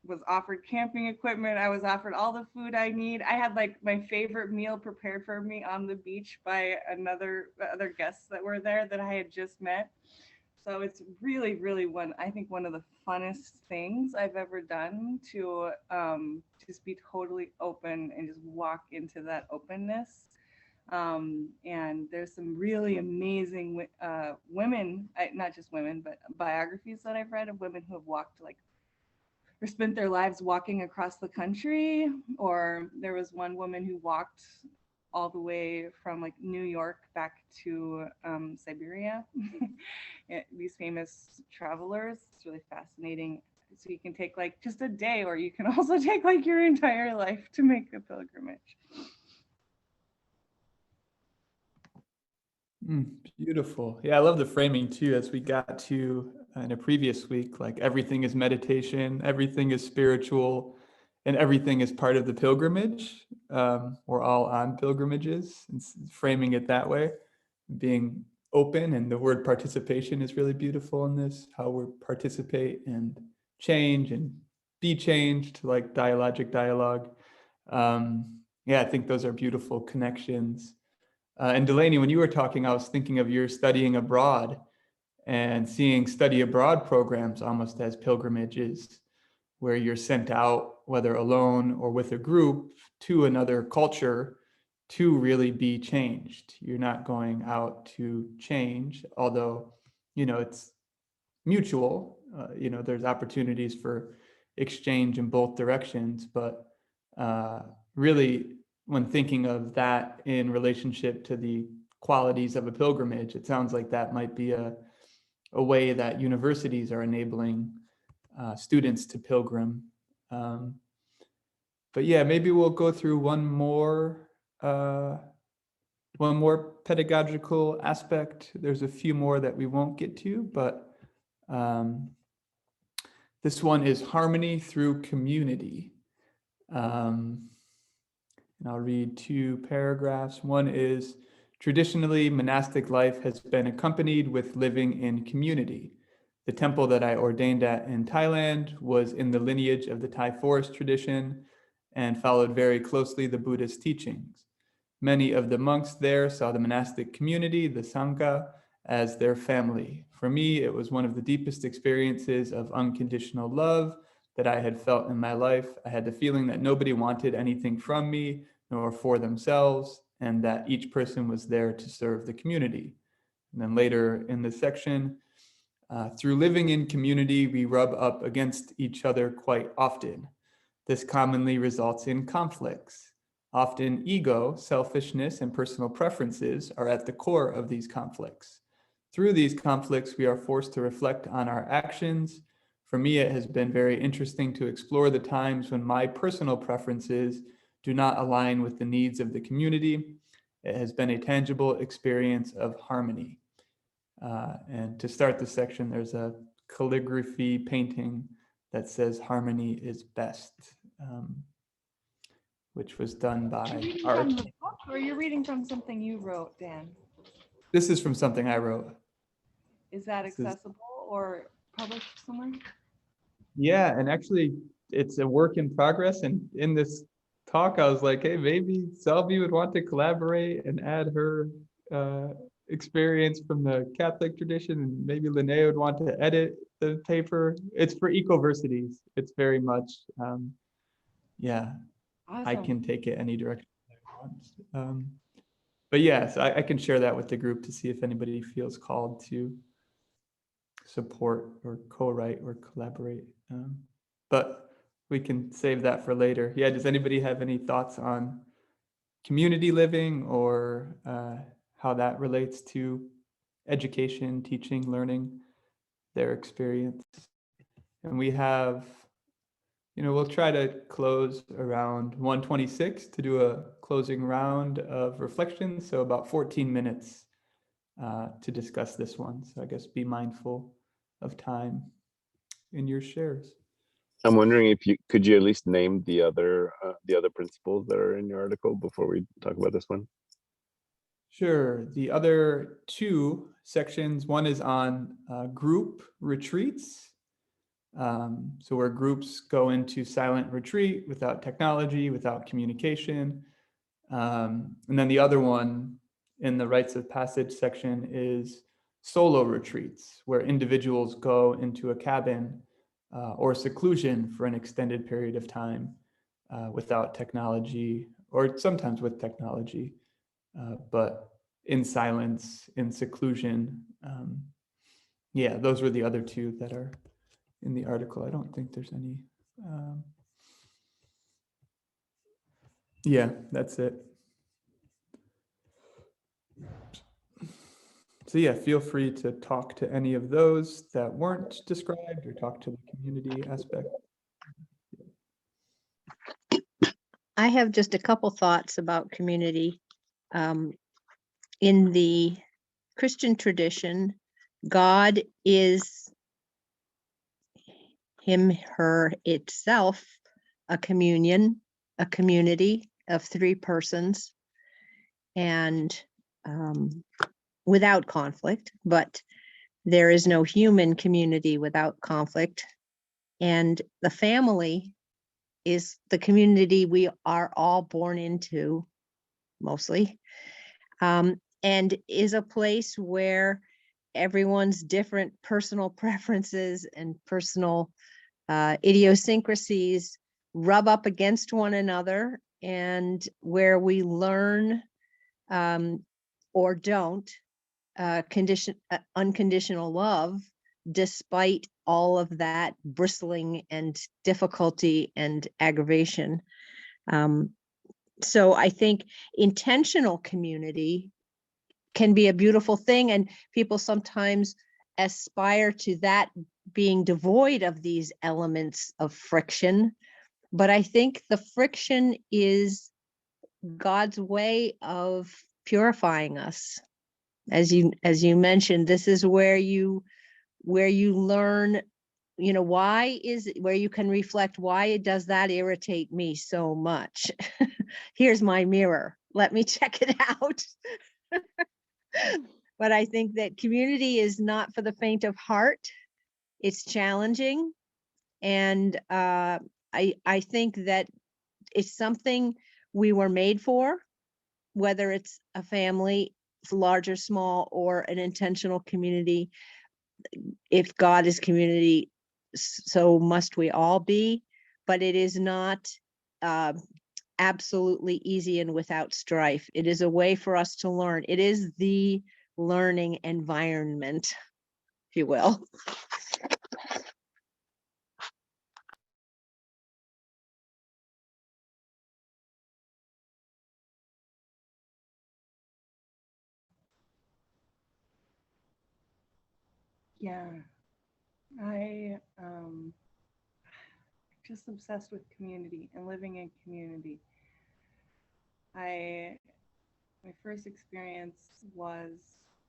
was offered camping equipment. I was offered all the food I need. I had like my favorite meal prepared for me on the beach by other guests that were there that I had just met. So it's really, really I think one of the funnest things I've ever done to just be totally open and just walk into that openness. And there's some really amazing women, not just women, but biographies that I've read of women who have walked like or spent their lives walking across the country. Or there was one woman who walked all the way from like New York back to Siberia. These famous travelers, it's really fascinating. So you can take like just a day, or you can also take like your entire life to make a pilgrimage. Beautiful. Yeah, I love the framing too, as we got to in a previous week, like everything is meditation, everything is spiritual, and everything is part of the pilgrimage. We're all on pilgrimages, and framing it that way, being open, and the word participation is really beautiful in this, how we participate and change and be changed, like dialogic dialogue. Yeah, I think those are beautiful connections. And Delaney, when you were talking, I was thinking of your studying abroad and seeing study abroad programs almost as pilgrimages, where you're sent out, whether alone or with a group, to another culture to really be changed. You're not going out to change, although, it's mutual. There's opportunities for exchange in both directions, but really, when thinking of that in relationship to the qualities of a pilgrimage, it sounds like that might be a way that universities are enabling students to pilgrim. But yeah, maybe we'll go through one more pedagogical aspect. There's a few more that we won't get to, but this one is harmony through community. And I'll read two paragraphs. One is, traditionally, monastic life has been accompanied with living in community. The temple that I ordained at in Thailand was in the lineage of the Thai forest tradition and followed very closely the Buddhist teachings. Many of the monks there saw the monastic community, the Sangha, as their family. For me, it was one of the deepest experiences of unconditional love that I had felt in my life. I had the feeling that nobody wanted anything from me nor for themselves, and that each person was there to serve the community. And then later in this section, through living in community, we rub up against each other quite often. This commonly results in conflicts. Often ego, selfishness, and personal preferences are at the core of these conflicts. Through these conflicts, we are forced to reflect on our actions. For me, it has been very interesting to explore the times when my personal preferences do not align with the needs of the community. It has been a tangible experience of harmony. And to start the section, there's a calligraphy painting that says harmony is best, which was done You're by reading art. from the book, or you're reading from something you wrote, Dan? This is from something I wrote. Is that This is- accessible or published somewhere? Yeah, and actually it's a work in progress. And in this talk, I was like, hey, maybe Selby would want to collaborate and add her experience from the Catholic tradition, and maybe Linnea would want to edit the paper. It's for ecoversities. It's very much, yeah, Awesome. I can take it any direction I want. But yes, I can share that with the group to see if anybody feels called to support or co-write or collaborate. But we can save that for later. Yeah, does anybody have any thoughts on community living or how that relates to education, teaching, learning, their experience? And we have, we'll try to close around 1:26 to do a closing round of reflections. So about 14 minutes to discuss this one. So I guess be mindful of time in your shares. I'm wondering if you could at least name the other principles that are in your article before we talk about this one. Sure. The other two sections, one is on group retreats. So where groups go into silent retreat without technology, without communication. And then the other one in the rites of passage section is solo retreats, where individuals go into a cabin or seclusion for an extended period of time without technology, or sometimes with technology, but in silence, in seclusion. Yeah, those were the other two that are in the article. I don't think there's any. Yeah, that's it. So yeah, feel free to talk to any of those that weren't described or talk to the community aspect. I have just a couple thoughts about community. In the Christian tradition, God is him, her, itself, a communion, a community of three persons, and without conflict, but there is no human community without conflict. And the family is the community we are all born into, mostly, and is a place where everyone's different personal preferences and personal idiosyncrasies rub up against one another, and where we learn or don't unconditional love, despite all of that bristling and difficulty and aggravation. So I think intentional community can be a beautiful thing, and people sometimes aspire to that being devoid of these elements of friction. But I think the friction is God's way of purifying us. As you mentioned, this is where you learn, why is it, where you can reflect, why does that irritate me so much? Here's my mirror, let me check it out. But I think that community is not for the faint of heart. It's challenging, and I think that it's something we were made for, whether it's a family, large or small, or an intentional community. If God is community, so must we all be. But it is not absolutely easy and without strife. It is a way for us to learn. It is the learning environment, if you will. Yeah, I just obsessed with community and living in community. My first experience was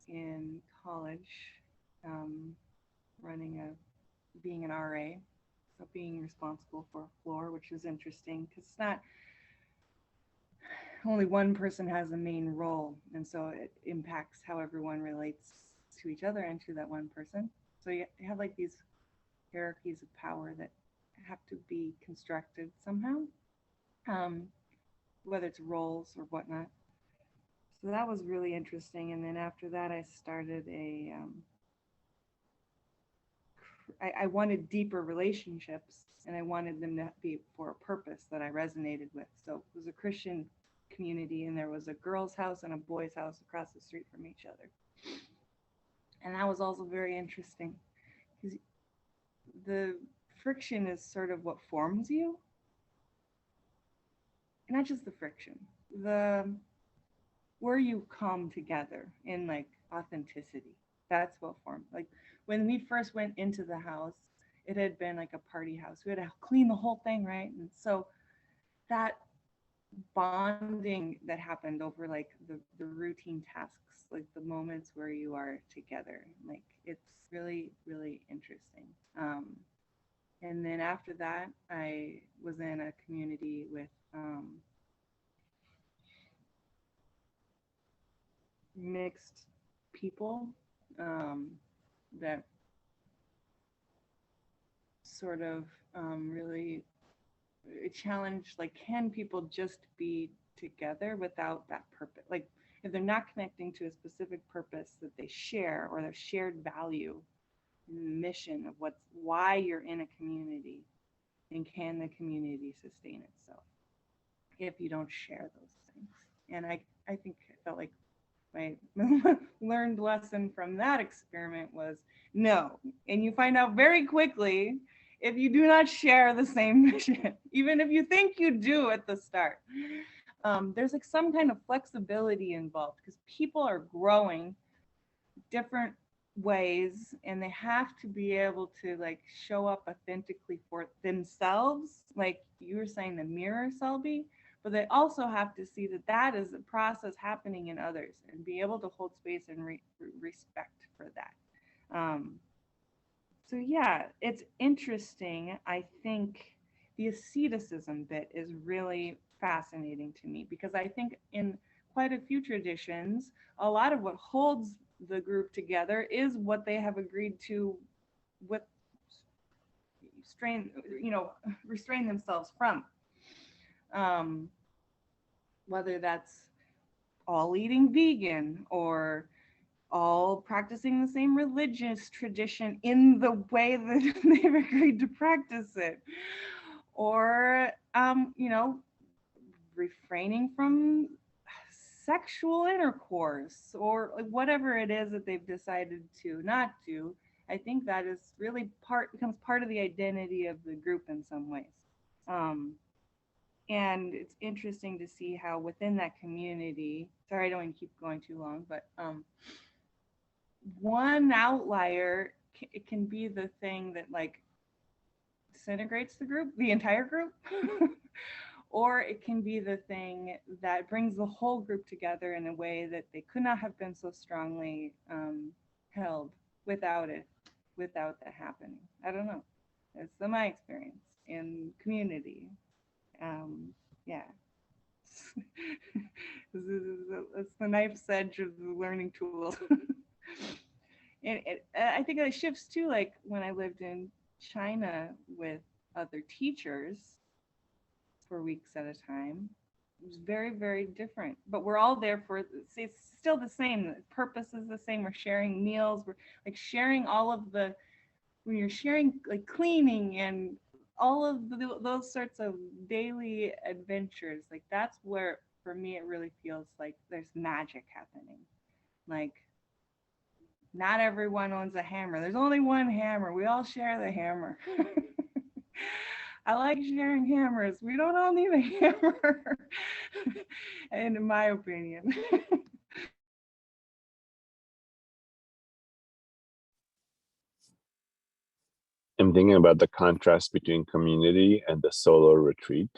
in college, being an RA, so being responsible for a floor, which was interesting because it's not only one person has a main role, and so it impacts how everyone relates to each other and to that one person. So you have like these hierarchies of power that have to be constructed somehow, whether it's roles or whatnot. So that was really interesting. And then after that, I started I wanted deeper relationships, and I wanted them to be for a purpose that I resonated with. So it was a Christian community, and there was a girls' house and a boys' house across the street from each other. And that was also very interesting because the friction is sort of what forms you. Not just the friction, where you come together in like authenticity. That's what formed. Like when we first went into the house, it had been like a party house. We had to clean the whole thing, right? And so that bonding that happened over like the routine tasks, like the moments where you are together, like it's really, really interesting. And then after that, I was in a community with mixed people that sort of really challenged, like, can people just be together without that purpose? Like, if they're not connecting to a specific purpose that they share, or their shared value and mission of why you're in a community, then can the community sustain itself if you don't share those things? And I think I felt like my learned lesson from that experiment was no. And you find out very quickly if you do not share the same mission, even if you think you do at the start. There's like some kind of flexibility involved because people are growing different ways, and they have to be able to like show up authentically for themselves, like you were saying, the mirror, Selby, but they also have to see that that is a process happening in others and be able to hold space and respect for that. So yeah, it's interesting. I think the asceticism bit is really fascinating to me, because I think in quite a few traditions, a lot of what holds the group together is what they have agreed to with restrain themselves from. Whether that's all eating vegan or all practicing the same religious tradition in the way that they've agreed to practice it, or refraining from sexual intercourse, or whatever it is that they've decided to not do. I think that is really becomes part of the identity of the group in some ways. And it's interesting to see how within that community, sorry, I don't want to keep going too long, but one outlier, it can be the thing that like disintegrates the entire group, or it can be the thing that brings the whole group together in a way that they could not have been so strongly held without that happening. I don't know. That's my experience in community. Yeah. It's the knife's edge of the learning tool. And I think it shifts too, like when I lived in China with other teachers for weeks at a time. It was very, very different, but we're all there for, it's still the same. The purpose is the same. We're sharing meals. We're like sharing all of the, when you're sharing like cleaning and all of those sorts of daily adventures, like that's where, for me, it really feels like there's magic happening. Like, not everyone owns a hammer. There's only one hammer. We all share the hammer. I like sharing hammers. We don't all need a hammer, in my opinion. I'm thinking about the contrast between community and the solo retreat.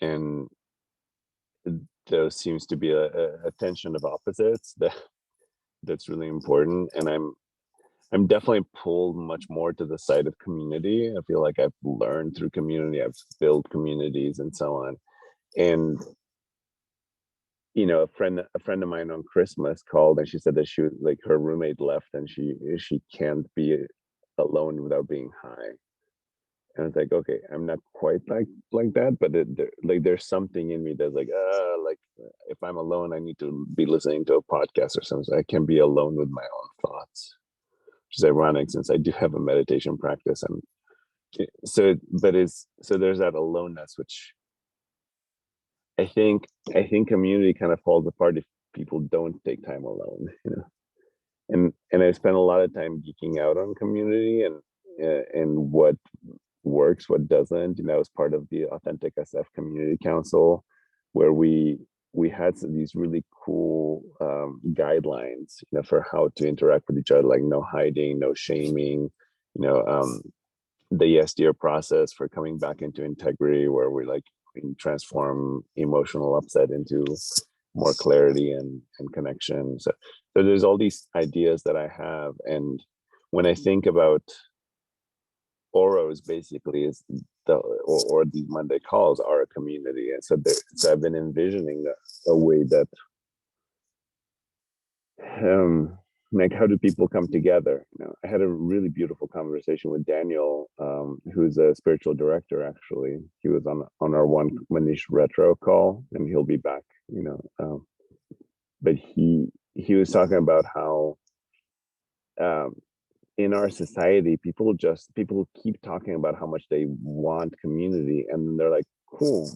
And there seems to be a tension of opposites that's really important. And I'm definitely pulled much more to the side of community. I feel like I've learned through community, I've built communities and so on. And a friend of mine on Christmas called, and she said that like her roommate left and she can't be alone without being high. And it's like, okay, I'm not quite like that, but like there's something in me that's like if I'm alone, I need to be listening to a podcast or something. I can be alone with my own thoughts, which is ironic since I do have a meditation practice. And so there's that aloneness, which I think community kind of falls apart if people don't take time alone, and I spend a lot of time geeking out on community and what works, what doesn't. As part of the Authentic SF Community Council, where we had these really cool guidelines, for how to interact with each other, like no hiding, no shaming, the yes dear process for coming back into integrity, where we transform emotional upset into more clarity and connection. So there's all these ideas that I have, and when I think about Oros, basically is or these Monday calls are a community, and so I've been envisioning a way that like, how do people come together? I had a really beautiful conversation with Daniel, who's a spiritual director. Actually, he was on our one Manish retro call, and he'll be back. But he was talking about how in our society, people keep talking about how much they want community, and they're like, cool,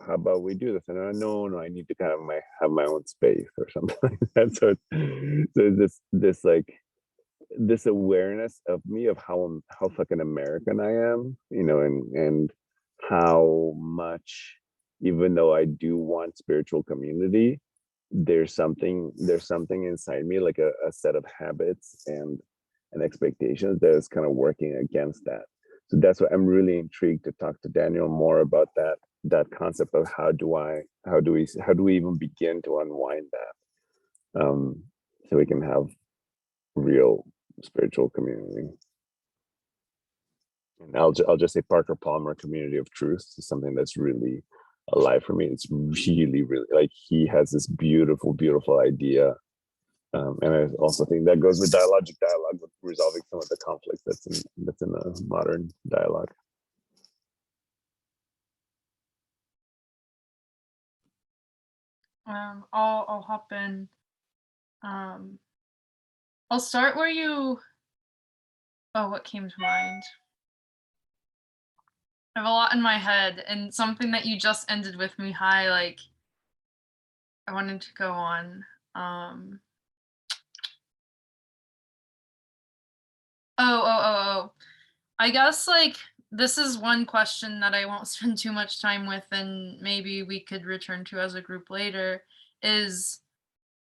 how about we do this? And I'm like, no, I need to kind of have my own space or something like that. So this awareness of me, of how fucking American I am, and how much, even though I do want spiritual community, there's something inside me, like a set of habits and expectations that is kind of working against that. So that's why I'm really intrigued to talk to Daniel more about that concept of how do we even begin to unwind that, so we can have real spiritual community. And I'll just say Parker Palmer Community of Truth is something that's really alive for me. It's really like he has this beautiful idea, and I also think that goes with dialogue with resolving some of the conflict that's in the modern dialogue. I'll hop in. I'll start where you. Oh, what came to mind? I have a lot in my head, and something that you just ended with, Mihai, like I wanted to go on. I guess like this is one question that I won't spend too much time with, and maybe we could return to as a group later, is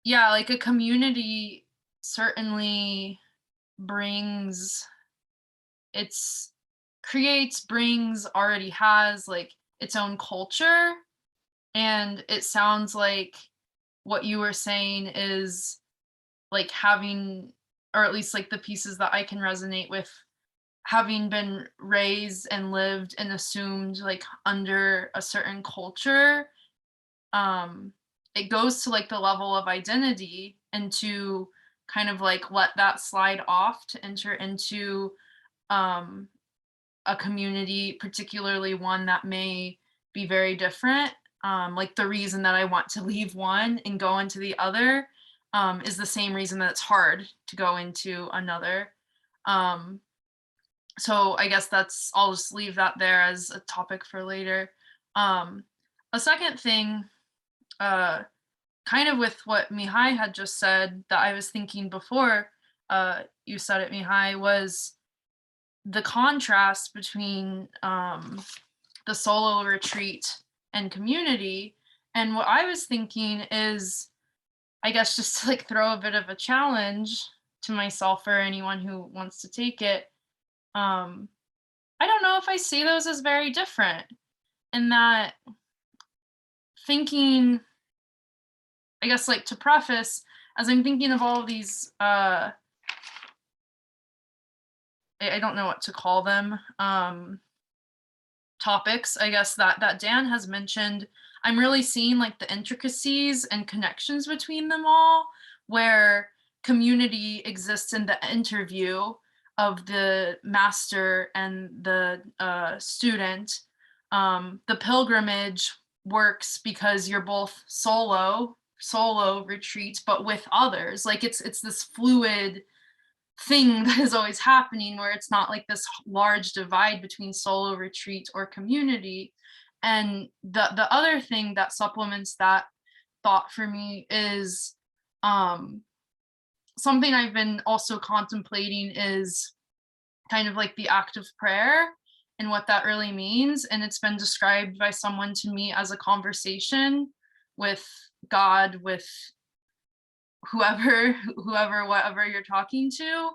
yeah, like a community certainly brings already has like its own culture. And it sounds like what you were saying is like having, or at least like the pieces that I can resonate with, having been raised and lived and assumed like under a certain culture, it goes to like the level of identity, and to kind of like let that slide off to enter into a community, particularly one that may be very different. Like the reason that I want to leave one and go into the other is the same reason that it's hard to go into another. So I guess I'll just leave that there as a topic for later. A second thing, kind of with what Mihai had just said that I was thinking before you said it, Mihai, was the contrast between the solo retreat and community. And what I was thinking is, I guess just to like throw a bit of a challenge to myself or anyone who wants to take it, I don't know if I see those as very different, in that thinking, I guess like to preface, as I'm thinking of all of these, I don't know what to call them, topics, I guess that Dan has mentioned, I'm really seeing like the intricacies and connections between them all, where community exists in the interview of the master and the student. The pilgrimage works because you're both solo retreat, but with others. Like it's this fluid thing that is always happening, where it's not like this large divide between solo retreat or community. And the other thing that supplements that thought for me is something I've been also contemplating, is kind of like the act of prayer and what that really means. And it's been described by someone to me as a conversation with God, with whoever, whatever you're talking to.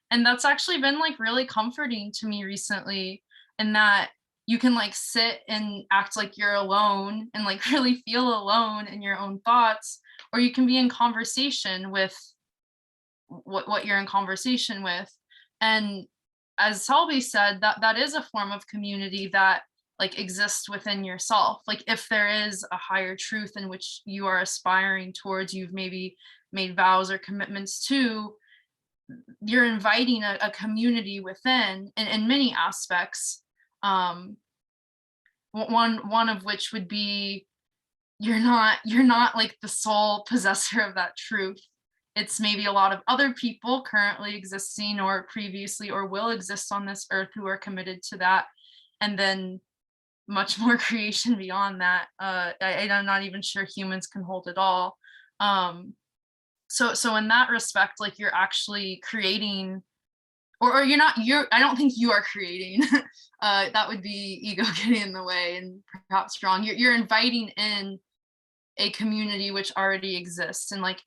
And that's actually been like really comforting to me recently, in that you can like sit and act like you're alone and like really feel alone in your own thoughts, or you can be in conversation with what you're in conversation with. And as Selby said, that is a form of community that like exists within yourself. Like if there is a higher truth in which you are aspiring towards, you've maybe made vows or commitments to, you're inviting a community within, and in many aspects. One of which would be, you're not like the sole possessor of that truth. It's maybe a lot of other people currently existing or previously or will exist on this earth who are committed to that, and then much more creation beyond that. I'm not even sure humans can hold it all. So in that respect, like you're actually creating, or I don't think you are creating. That would be ego getting in the way and perhaps wrong. You're inviting in a community which already exists, and like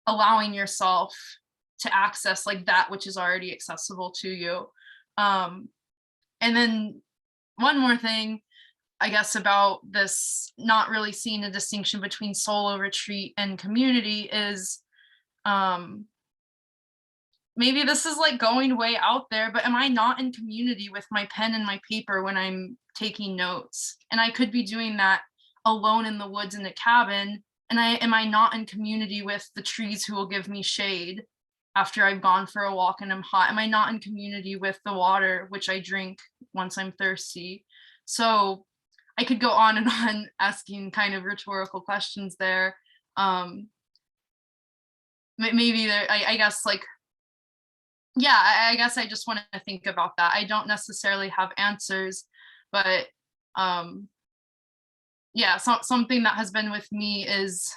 allowing yourself to access like that which is already accessible to you. And then one more thing, I guess, about this not really seeing a distinction between solo retreat and community is, maybe this is like going way out there, but am I not in community with my pen and my paper when I'm taking notes? And I could be doing that alone in the woods in a cabin. And am I not in community with the trees who will give me shade after I've gone for a walk and I'm hot? Am I not in community with the water which I drink once I'm thirsty? So I could go on and on asking kind of rhetorical questions there. Maybe there, I guess, like, yeah, I guess I just want to think about that. I don't necessarily have answers, but yeah, something that has been with me is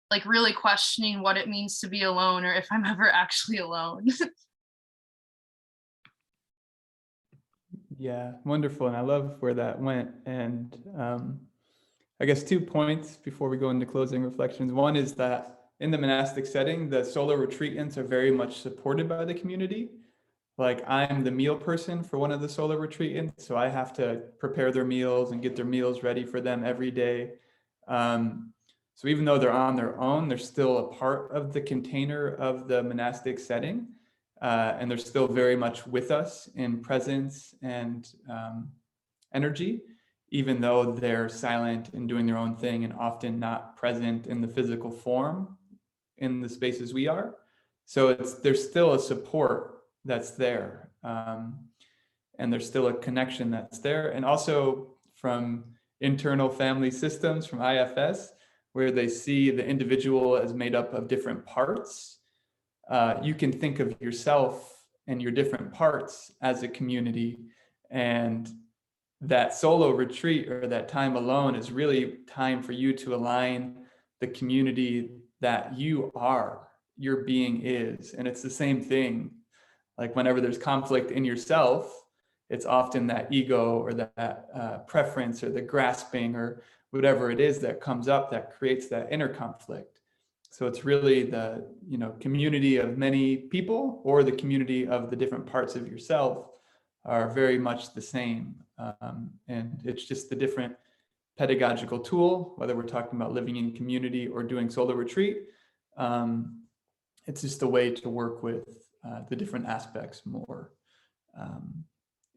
like really questioning what it means to be alone, or if I'm ever actually alone. Yeah, wonderful. And I love where that went. And I guess 2 points before we go into closing reflections. One is that in the monastic setting, the solo retreatants are very much supported by the community. Like, I'm the meal person for one of the solo retreatants, so I have to prepare their meals and get their meals ready for them every day. So even though they're on their own, they're still a part of the container of the monastic setting. And they're still very much with us in presence and energy, even though they're silent and doing their own thing and often not present in the physical form in the spaces we are. So there's still a support that's there. And there's still a connection that's there. And also from internal family systems, from IFS, where they see the individual as made up of different parts. You can think of yourself and your different parts as a community, and that solo retreat or that time alone is really time for you to align the community that you are, your being is. And it's the same thing. Like, whenever there's conflict in yourself, it's often that ego or that preference or the grasping or whatever it is that comes up that creates that inner conflict. So it's really the, community of many people, or the community of the different parts of yourself, are very much the same. And it's just the different pedagogical tool, whether we're talking about living in community or doing solo retreat. It's just a way to work with the different aspects more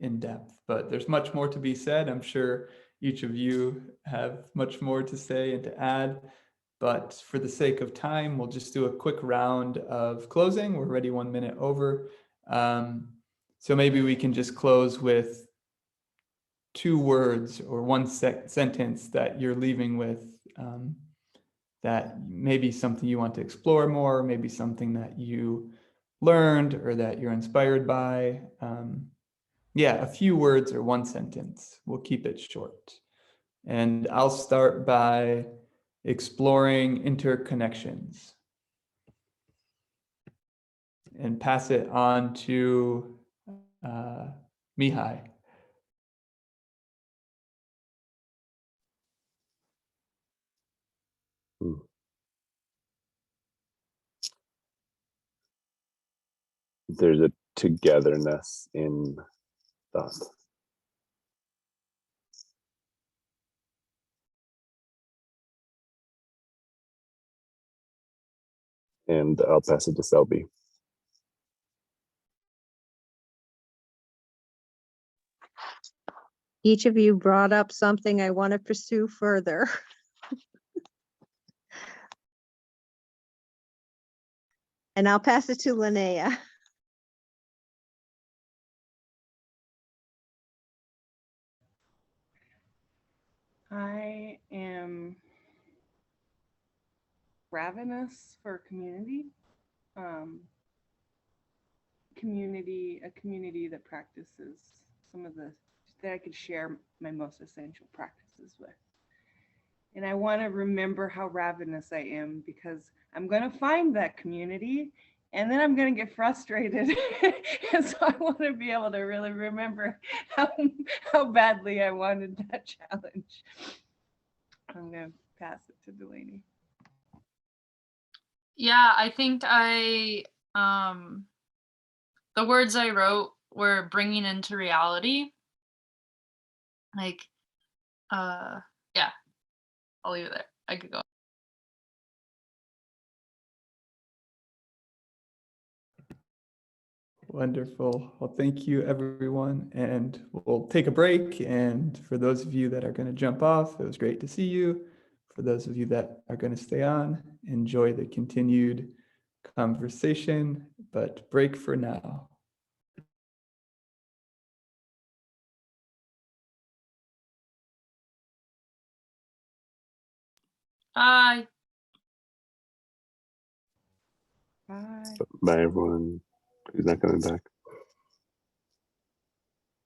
in depth. But there's much more to be said. I'm sure each of you have much more to say and to add. But for the sake of time, we'll just do a quick round of closing. We're already 1 minute over. So maybe we can just close with 2 words or one sentence that you're leaving with, that maybe something you want to explore more, maybe something that you learned or that you're inspired by. Yeah, a few words or one sentence. We'll keep it short. And I'll start by exploring interconnections and pass it on to Mihai. There's a togetherness in thought. And I'll pass it to Selby. Each of you brought up something I want to pursue further. And I'll pass it to Linnea. I am ravenous for community. A community that practices that I could share my most essential practices with. And I want to remember how ravenous I am, because I'm going to find that community and then I'm going to get frustrated. And so I want to be able to really remember how badly I wanted that challenge. I'm going to pass it to Delaney. Yeah, I think the words I wrote were bringing into reality. Like, yeah, I'll leave it there. I could go. Wonderful. Well, thank you, everyone. And we'll take a break. And for those of you that are going to jump off, it was great to see you. For those of you that are going to stay on, enjoy the continued conversation, but break for now. Bye. Bye. Bye, everyone. Who's not coming back?